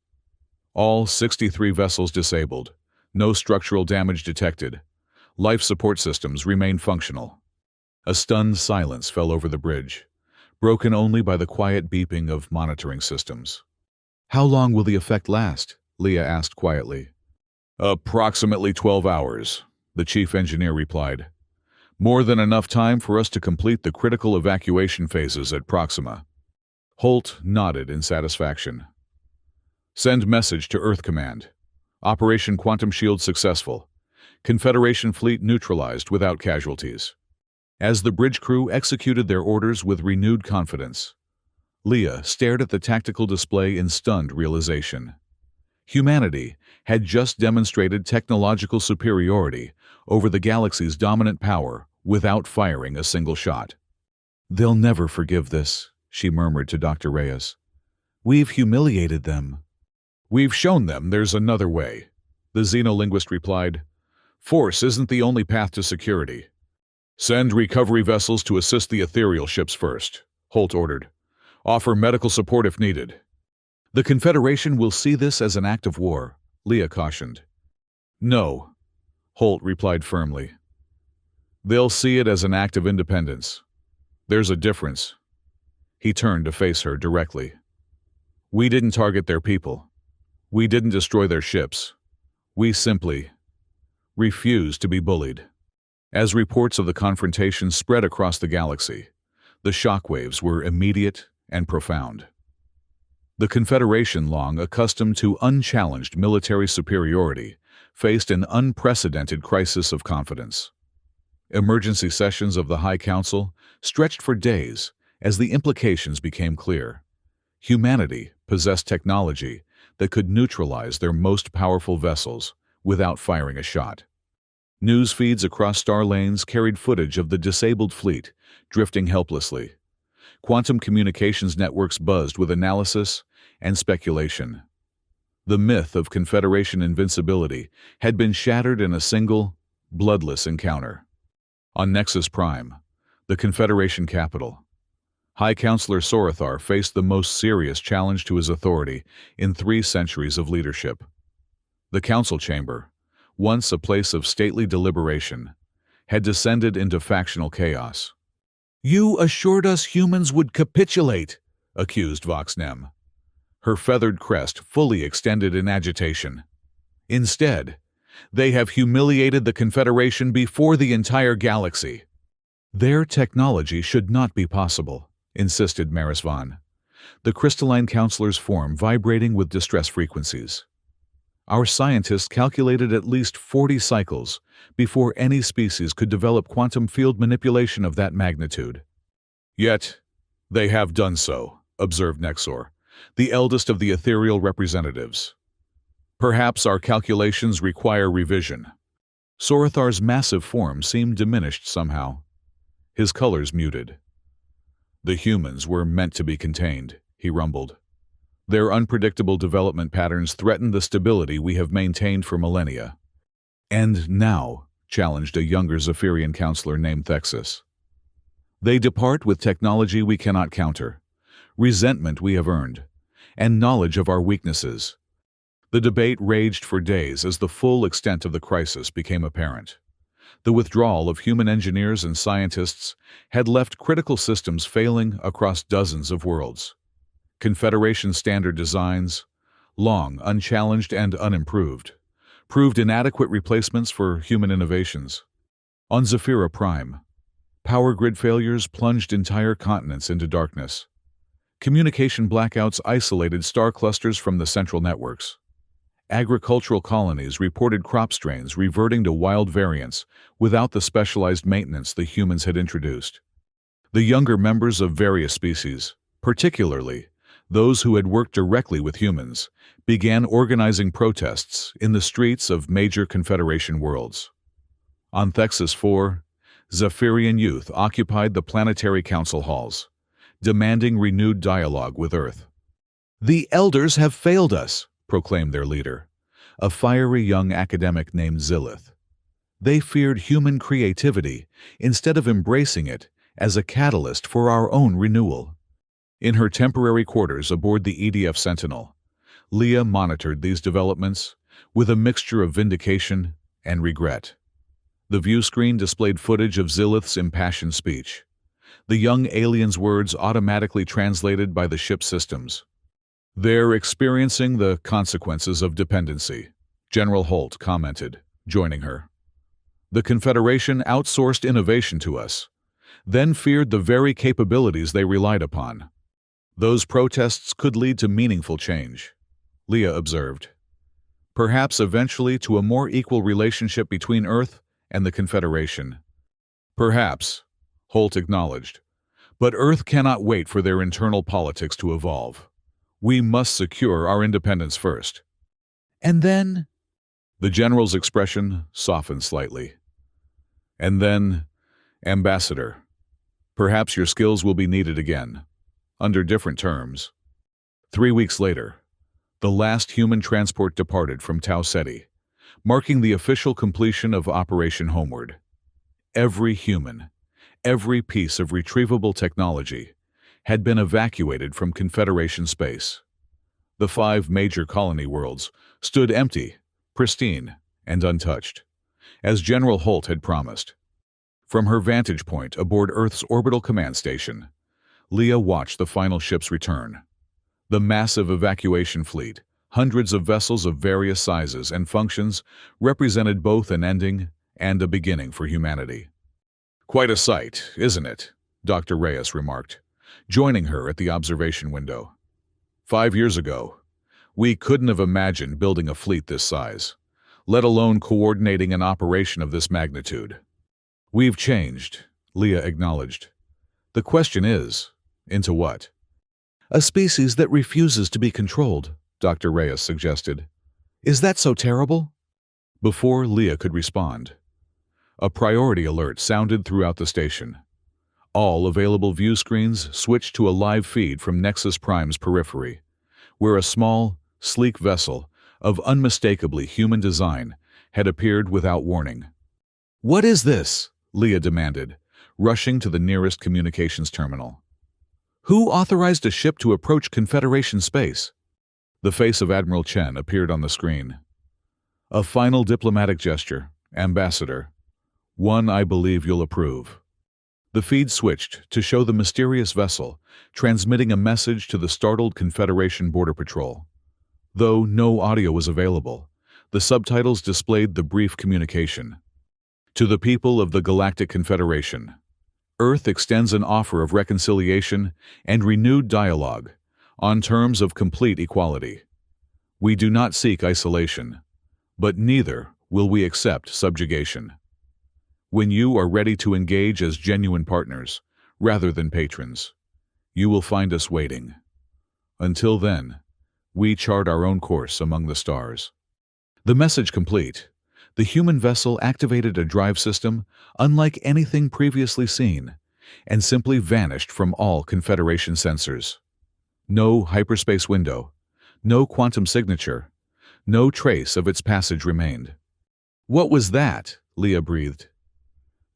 All 63 vessels disabled. No structural damage detected. Life support systems remained functional. A stunned silence fell over the bridge, broken only by the quiet beeping of monitoring systems. How long will the effect last? Leah asked quietly. Approximately 12 hours, the chief engineer replied. More than enough time for us to complete the critical evacuation phases at Proxima. Holt nodded in satisfaction. Send message to Earth Command. Operation Quantum Shield successful. Confederation fleet neutralized without casualties. As the bridge crew executed their orders with renewed confidence, Leah stared at the tactical display in stunned realization. Humanity had just demonstrated technological superiority over the galaxy's dominant power without firing a single shot. "They'll never forgive this," she murmured to Dr. Reyes. "We've humiliated them." "We've shown them there's another way," the xenolinguist replied. "Force isn't the only path to security." "Send recovery vessels to assist the ethereal ships first," Holt ordered. "Offer medical support if needed." "The Confederation will see this as an act of war," Leah cautioned. "No," Holt replied firmly. "They'll see it as an act of independence. There's a difference." He turned to face her directly. "We didn't target their people. We didn't destroy their ships. We simply refused to be bullied." As reports of the confrontation spread across the galaxy, the shockwaves were immediate and profound. The Confederation, long accustomed to unchallenged military superiority, faced an unprecedented crisis of confidence. Emergency sessions of the High Council stretched for days as the implications became clear. Humanity possessed technology that could neutralize their most powerful vessels without firing a shot. News feeds across star lanes carried footage of the disabled fleet drifting helplessly. Quantum communications networks buzzed with analysis and speculation. The myth of Confederation invincibility had been shattered in a single, bloodless encounter. On Nexus Prime, the Confederation capital, High Counselor Sorothar faced the most serious challenge to his authority in 3 centuries of leadership. The council chamber, once a place of stately deliberation, had descended into factional chaos. "You assured us humans would capitulate," accused Vox-Nem, her feathered crest fully extended in agitation. "Instead, they have humiliated the Confederation before the entire galaxy." "Their technology should not be possible," insisted Maris Vaughn, the crystalline counselor's form vibrating with distress frequencies. "Our scientists calculated at least 40 cycles before any species could develop quantum field manipulation of that magnitude." "Yet, they have done so," observed Nexor, the eldest of the ethereal representatives. "Perhaps our calculations require revision." Sorothar's massive form seemed diminished somehow. His colors muted. "The humans were meant to be contained," he rumbled. "Their unpredictable development patterns threaten the stability we have maintained for millennia." "And now," challenged a younger Zephyrian counselor named Thexus, "they depart with technology we cannot counter, resentment we have earned, and knowledge of our weaknesses." The debate raged for days as the full extent of the crisis became apparent. The withdrawal of human engineers and scientists had left critical systems failing across dozens of worlds. Confederation standard designs, long unchallenged and unimproved, proved inadequate replacements for human innovations. On Zephyra Prime, power grid failures plunged entire continents into darkness. Communication blackouts isolated star clusters from the central networks. Agricultural colonies reported crop strains reverting to wild variants without the specialized maintenance the humans had introduced. The younger members of various species, particularly those who had worked directly with humans, began organizing protests in the streets of major Confederation worlds. On Thexus 4, Zephyrian youth occupied the planetary council halls, demanding renewed dialogue with Earth. "The elders have failed us," proclaimed their leader, a fiery young academic named Zilith. "They feared human creativity instead of embracing it as a catalyst for our own renewal." In her temporary quarters aboard the EDF Sentinel, Leah monitored these developments with a mixture of vindication and regret. The view screen displayed footage of Zilith's impassioned speech, the young alien's words automatically translated by the ship's systems. "They're experiencing the consequences of dependency," General Holt commented, joining her. "The Confederation outsourced innovation to us, then feared the very capabilities they relied upon. Those protests could lead to meaningful change," Leah observed. "Perhaps eventually to a more equal relationship between Earth and the Confederation." "Perhaps," Holt acknowledged, "but Earth cannot wait for their internal politics to evolve. We must secure our independence first." And then, The general's expression softened slightly. And then, Ambassador, perhaps your skills will be needed again, under different terms. 3 weeks later, the last human transport departed from Tau Ceti, marking the official completion of Operation Homeward. Every human, every piece of retrievable technology, had been evacuated from Confederation space. The 5 major colony worlds stood empty, pristine, and untouched, as General Holt had promised. From her vantage point aboard Earth's orbital command station, Leah watched the final ships return. The massive evacuation fleet, hundreds of vessels of various sizes and functions, represented both an ending and a beginning for humanity. "Quite a sight, isn't it?" Dr. Reyes remarked, joining her at the observation window. 5 years ago, we couldn't have imagined building a fleet this size, let alone coordinating an operation of this magnitude. "We've changed," Leah acknowledged. "The question is, into what?" a species that refuses to be controlled, Dr. Reyes suggested. Is that so terrible? Before Leah could respond, a priority alert sounded throughout the station. All available view screens switched to a live feed from Nexus Prime's periphery, where a small, sleek vessel of unmistakably human design had appeared without warning. What is this? Leah demanded, rushing to the nearest communications terminal. Who authorized a ship to approach Confederation space? The face of Admiral Chen appeared on the screen. "A final diplomatic gesture, Ambassador. One I believe you'll approve." The feed switched to show the mysterious vessel transmitting a message to the startled Confederation Border Patrol. Though no audio was available, the subtitles displayed the brief communication. "To the people of the Galactic Confederation, Earth extends an offer of reconciliation and renewed dialogue on terms of complete equality. We do not seek isolation, but neither will we accept subjugation. When you are ready to engage as genuine partners, rather than patrons, you will find us waiting. Until then, we chart our own course among the stars." The message complete, the human vessel activated a drive system unlike anything previously seen, and simply vanished from all Confederation sensors. No hyperspace window, no quantum signature, no trace of its passage remained. What was that? Leah breathed.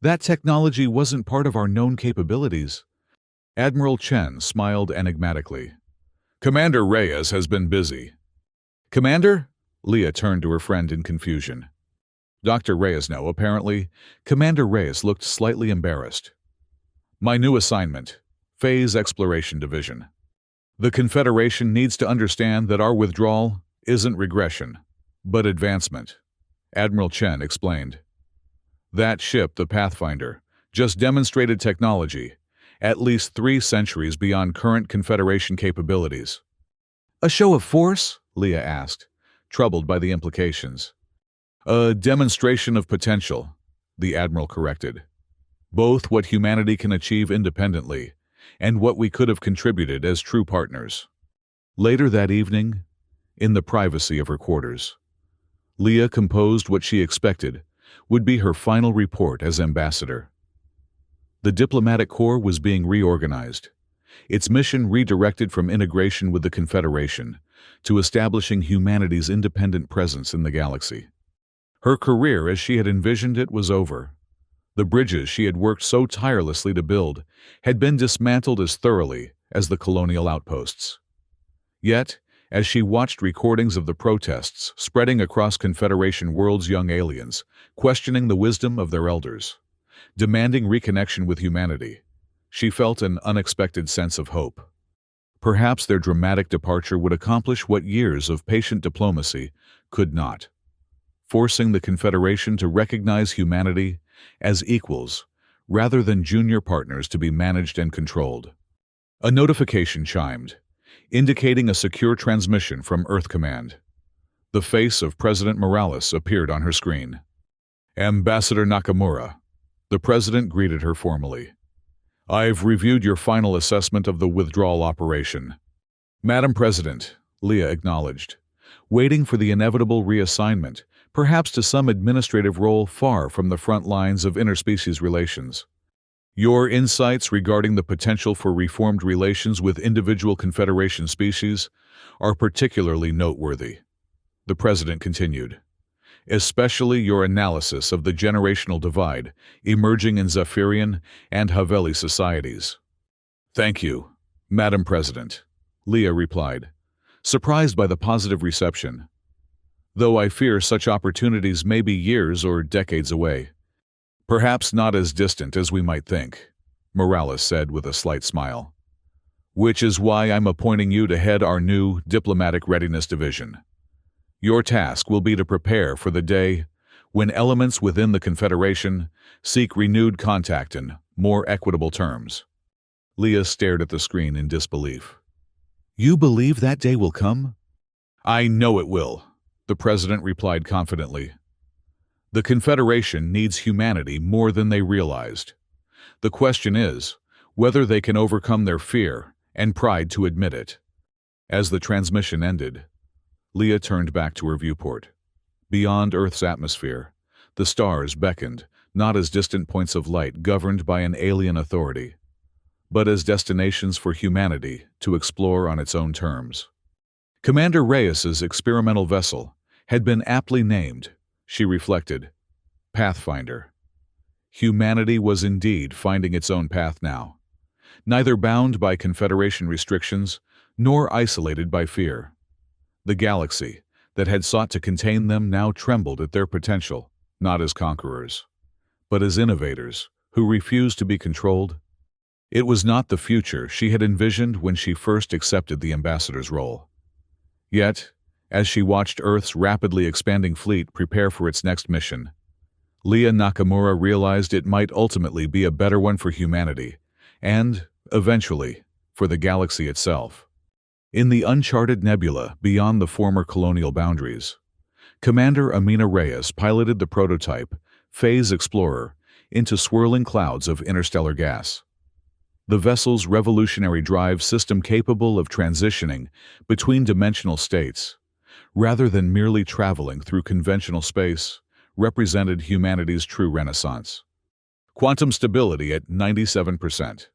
That technology wasn't part of our known capabilities. Admiral Chen smiled enigmatically. "Commander Reyes has been busy." "Commander?" Leah turned to her friend in confusion. Dr. Reyes, no, apparently, Commander Reyes looked slightly embarrassed. "My new assignment, Phase Exploration Division. The Confederation needs to understand that our withdrawal isn't regression, but advancement," Admiral Chen explained. "That ship, the Pathfinder, just demonstrated technology, at least 3 centuries beyond current Confederation capabilities." "A show of force?" Leah asked, troubled by the implications. "A demonstration of potential," the Admiral corrected. "Both what humanity can achieve independently and what we could have contributed as true partners." Later that evening, in the privacy of her quarters, Leah composed what she expected would be her final report as ambassador. The diplomatic corps was being reorganized, its mission redirected from integration with the Confederation to establishing humanity's independent presence in the galaxy. Her career as she had envisioned it was over. The bridges she had worked so tirelessly to build had been dismantled as thoroughly as the colonial outposts. Yet, as she watched recordings of the protests spreading across Confederation worlds, young aliens questioning the wisdom of their elders, demanding reconnection with humanity, she felt an unexpected sense of hope. Perhaps their dramatic departure would accomplish what years of patient diplomacy could not, forcing the Confederation to recognize humanity as equals rather than junior partners to be managed and controlled. A notification chimed, indicating a secure transmission from Earth Command. The face of President Morales appeared on her screen. "Ambassador Nakamura," the President greeted her formally. "I've reviewed your final assessment of the withdrawal operation." "Madam President," Leah acknowledged, waiting for the inevitable reassignment, perhaps to some administrative role far from the front lines of interspecies relations. Your insights regarding the potential for reformed relations with individual Confederation species are particularly noteworthy, the President continued, especially your analysis of the generational divide emerging in Zephyrian and Haveli societies. Thank you, Madam President, Leah replied, surprised by the positive reception. Though I fear such opportunities may be years or decades away. Perhaps not as distant as we might think, Morales said with a slight smile. Which is why I'm appointing you to head our new Diplomatic Readiness Division. Your task will be to prepare for the day when elements within the Confederation seek renewed contact in more equitable terms. Leah stared at the screen in disbelief. You believe that day will come? I know it will, the President replied confidently. The Confederation needs humanity more than they realized. The question is whether they can overcome their fear and pride to admit it. As the transmission ended, Leah turned back to her viewport. Beyond Earth's atmosphere, the stars beckoned, not as distant points of light governed by an alien authority, but as destinations for humanity to explore on its own terms. Commander Reyes's experimental vessel had been aptly named, she reflected, Pathfinder. Humanity was indeed finding its own path now, neither bound by Confederation restrictions nor isolated by fear. The galaxy that had sought to contain them now trembled at their potential, not as conquerors, but as innovators who refused to be controlled. It was not the future she had envisioned when she first accepted the ambassador's role. Yet, as she watched Earth's rapidly expanding fleet prepare for its next mission, Leah Nakamura realized it might ultimately be a better one for humanity, and, eventually, for the galaxy itself. In the uncharted nebula beyond the former colonial boundaries, Commander Amina Reyes piloted the prototype, Phase Explorer, into swirling clouds of interstellar gas. The vessel's revolutionary drive system capable of transitioning between dimensional states, rather than merely traveling through conventional space, represented humanity's true renaissance. Quantum stability at 97%,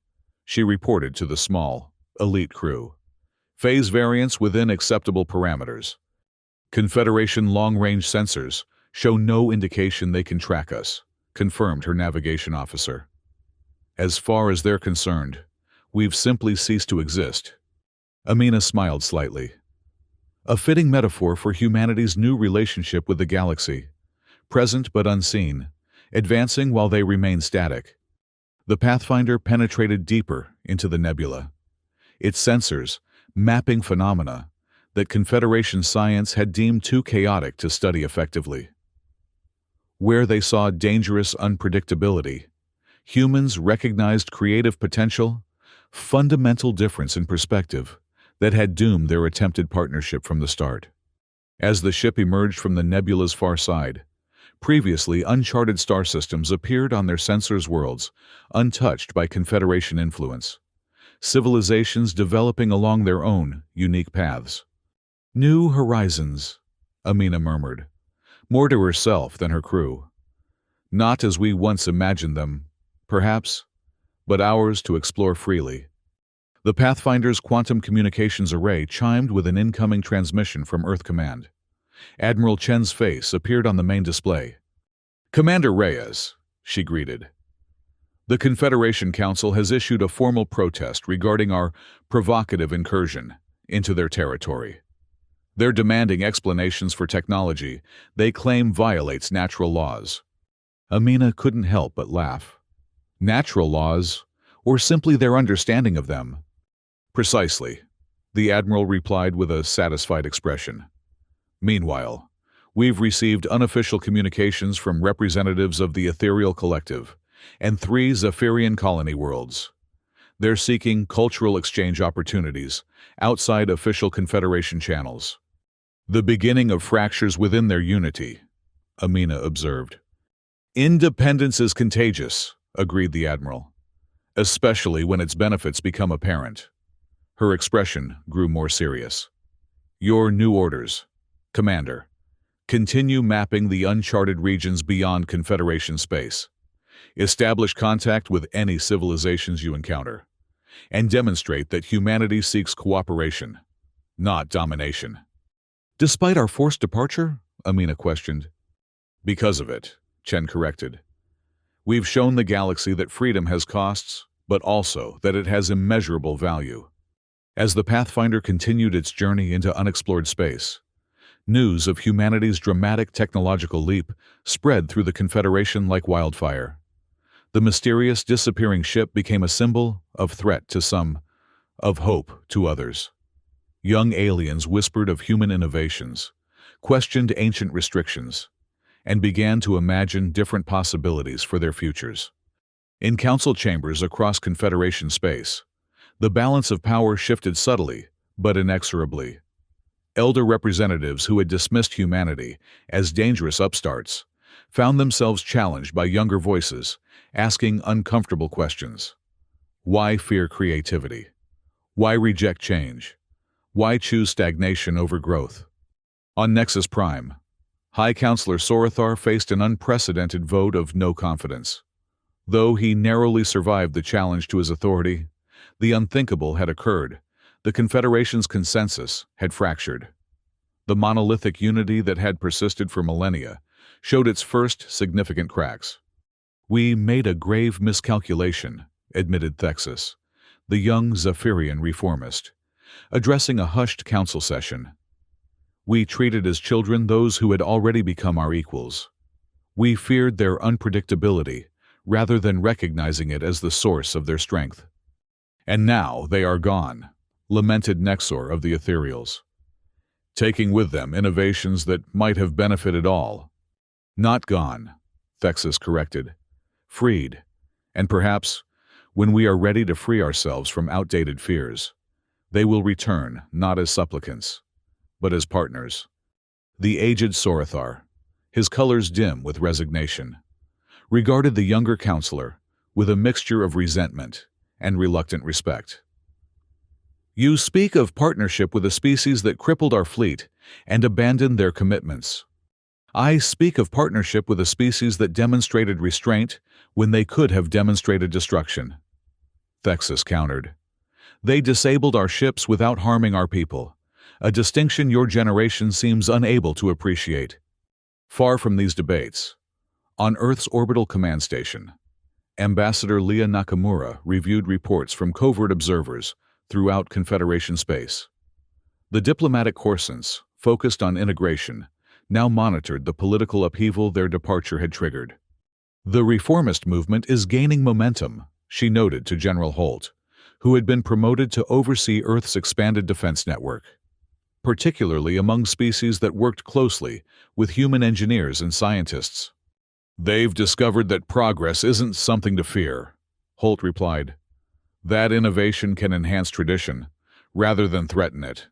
she reported to the small, elite crew. Phase variance within acceptable parameters. Confederation long-range sensors show no indication they can track us, confirmed her navigation officer. As far as they're concerned, we've simply ceased to exist. Amina smiled slightly. A fitting metaphor for humanity's new relationship with the galaxy, present but unseen, advancing while they remain static. The Pathfinder penetrated deeper into the nebula. Its sensors, mapping phenomena that Confederation science had deemed too chaotic to study effectively. Where they saw dangerous unpredictability, humans recognized creative potential, fundamental difference in perspective that had doomed their attempted partnership from the start. As the ship emerged from the nebula's far side, previously uncharted star systems appeared on their sensors' worlds, untouched by Confederation influence. Civilizations developing along their own unique paths. New horizons, Amina murmured, more to herself than her crew. Not as we once imagined them, perhaps, but ours to explore freely. The Pathfinder's quantum communications array chimed with an incoming transmission from Earth Command. Admiral Chen's face appeared on the main display. Commander Reyes, she greeted. The Confederation Council has issued a formal protest regarding our provocative incursion into their territory. They're demanding explanations for technology they claim violates natural laws. Amina couldn't help but laugh. Natural laws, or simply their understanding of them? Precisely, the Admiral replied with a satisfied expression. Meanwhile, we've received unofficial communications from representatives of the Ethereal Collective and 3 Zephyrian colony worlds. They're seeking cultural exchange opportunities outside official Confederation channels. The beginning of fractures within their unity, Amina observed. Independence is contagious, agreed the Admiral, especially when its benefits become apparent. Her expression grew more serious. Your new orders, Commander, continue mapping the uncharted regions beyond Confederation space. Establish contact with any civilizations you encounter, and demonstrate that humanity seeks cooperation, not domination. Despite our forced departure? Amina questioned. Because of it, Chen corrected. We've shown the galaxy that freedom has costs, but also that it has immeasurable value. As the Pathfinder continued its journey into unexplored space, news of humanity's dramatic technological leap spread through the Confederation like wildfire. The mysterious disappearing ship became a symbol of threat to some, of hope to others. Young aliens whispered of human innovations, questioned ancient restrictions, and began to imagine different possibilities for their futures. In council chambers across Confederation space, the balance of power shifted subtly, but inexorably. Elder representatives who had dismissed humanity as dangerous upstarts found themselves challenged by younger voices, asking uncomfortable questions. Why fear creativity? Why reject change? Why choose stagnation over growth? On Nexus Prime, High Counselor Sorathar faced an unprecedented vote of no confidence. Though he narrowly survived the challenge to his authority, the unthinkable had occurred. The Confederation's consensus had fractured. The monolithic unity that had persisted for millennia showed its first significant cracks. We made a grave miscalculation, admitted Thexus, the young Zephyrian reformist, addressing a hushed council session. We treated as children those who had already become our equals. We feared their unpredictability rather than recognizing it as the source of their strength. And now they are gone, lamented Nexor of the Ethereals, taking with them innovations that might have benefited all. Not gone, Thexus corrected. Freed, and perhaps, when we are ready to free ourselves from outdated fears, they will return not as supplicants, but as partners. The aged Sorathar, his colors dim with resignation, regarded the younger counselor with a mixture of resentment and reluctant respect. You speak of partnership with a species that crippled our fleet and abandoned their commitments. I speak of partnership with a species that demonstrated restraint when they could have demonstrated destruction. Thexus countered. They disabled our ships without harming our people, a distinction your generation seems unable to appreciate. Far from these debates, on Earth's orbital command station, Ambassador Leah Nakamura reviewed reports from covert observers throughout Confederation space. The diplomatic Corsants, focused on integration, now monitored the political upheaval their departure had triggered. The reformist movement is gaining momentum, she noted to General Holt, who had been promoted to oversee Earth's expanded defense network, particularly among species that worked closely with human engineers and scientists. They've discovered that progress isn't something to fear, Holt replied. That innovation can enhance tradition, rather than threaten it.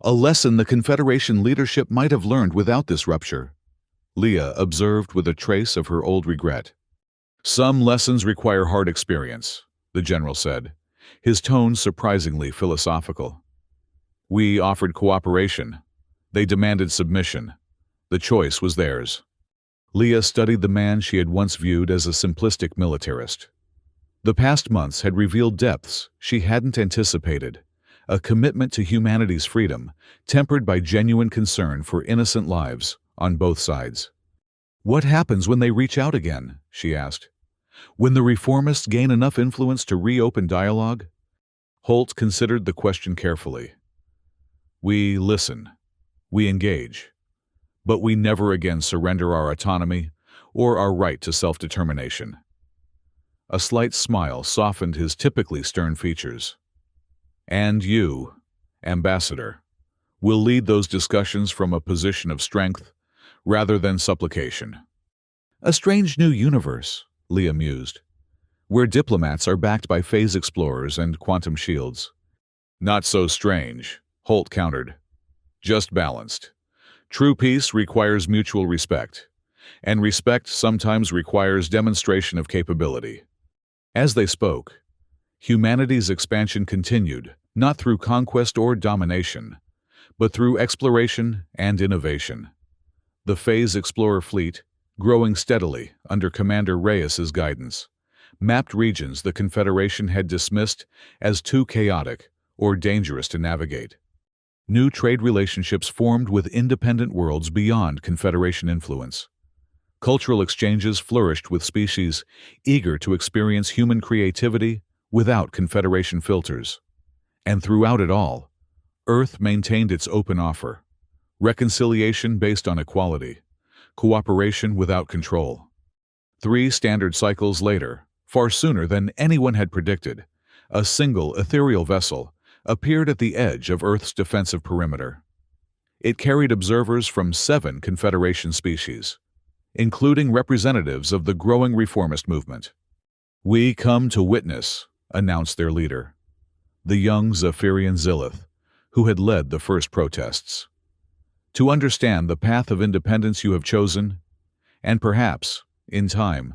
A lesson the Confederation leadership might have learned without this rupture, Leah observed with a trace of her old regret. Some lessons require hard experience, the general said, his tone surprisingly philosophical. We offered cooperation. They demanded submission. The choice was theirs. Leah studied the man she had once viewed as a simplistic militarist. The past months had revealed depths she hadn't anticipated, a commitment to humanity's freedom, tempered by genuine concern for innocent lives on both sides. What happens when they reach out again? She asked. When the reformists gain enough influence to reopen dialogue? Holt considered the question carefully. We listen. We engage. But we never again surrender our autonomy or our right to self-determination. A slight smile softened his typically stern features. And you, Ambassador, will lead those discussions from a position of strength rather than supplication. A strange new universe, Leah mused, where diplomats are backed by phase explorers and quantum shields. Not so strange, Holt countered. Just balanced. True peace requires mutual respect, and respect sometimes requires demonstration of capability. As they spoke, humanity's expansion continued, not through conquest or domination, but through exploration and innovation. The Phase Explorer fleet, growing steadily under Commander Reyes's guidance, mapped regions the Confederation had dismissed as too chaotic or dangerous to navigate. New trade relationships formed with independent worlds beyond Confederation influence. Cultural exchanges flourished with species eager to experience human creativity without Confederation filters. And throughout it all, Earth maintained its open offer: reconciliation based on equality, cooperation without control. 3 standard cycles later, far sooner than anyone had predicted, a single ethereal vessel appeared at the edge of Earth's defensive perimeter. It carried observers from 7 Confederation species, including representatives of the growing reformist movement. "We come to witness," announced their leader, the young Zephyrian Zilith, who had led the first protests. "To understand the path of independence you have chosen, and perhaps, in time,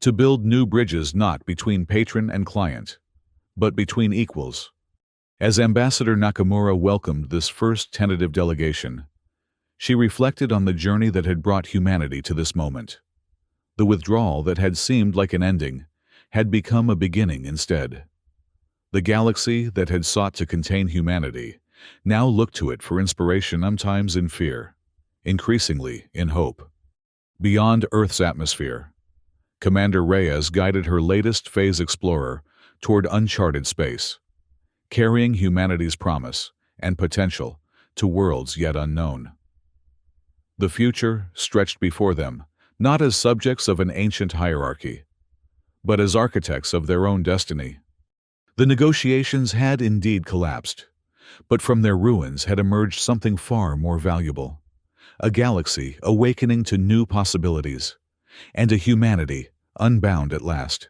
to build new bridges not between patron and client, but between equals." As Ambassador Nakamura welcomed this first tentative delegation, she reflected on the journey that had brought humanity to this moment. The withdrawal that had seemed like an ending had become a beginning instead. The galaxy that had sought to contain humanity now looked to it for inspiration, sometimes in fear, increasingly in hope. Beyond Earth's atmosphere, Commander Reyes guided her latest Phase Explorer toward uncharted space, carrying humanity's promise and potential to worlds yet unknown. The future stretched before them, not as subjects of an ancient hierarchy, but as architects of their own destiny. The negotiations had indeed collapsed, but from their ruins had emerged something far more valuable: a galaxy awakening to new possibilities, and a humanity unbound at last.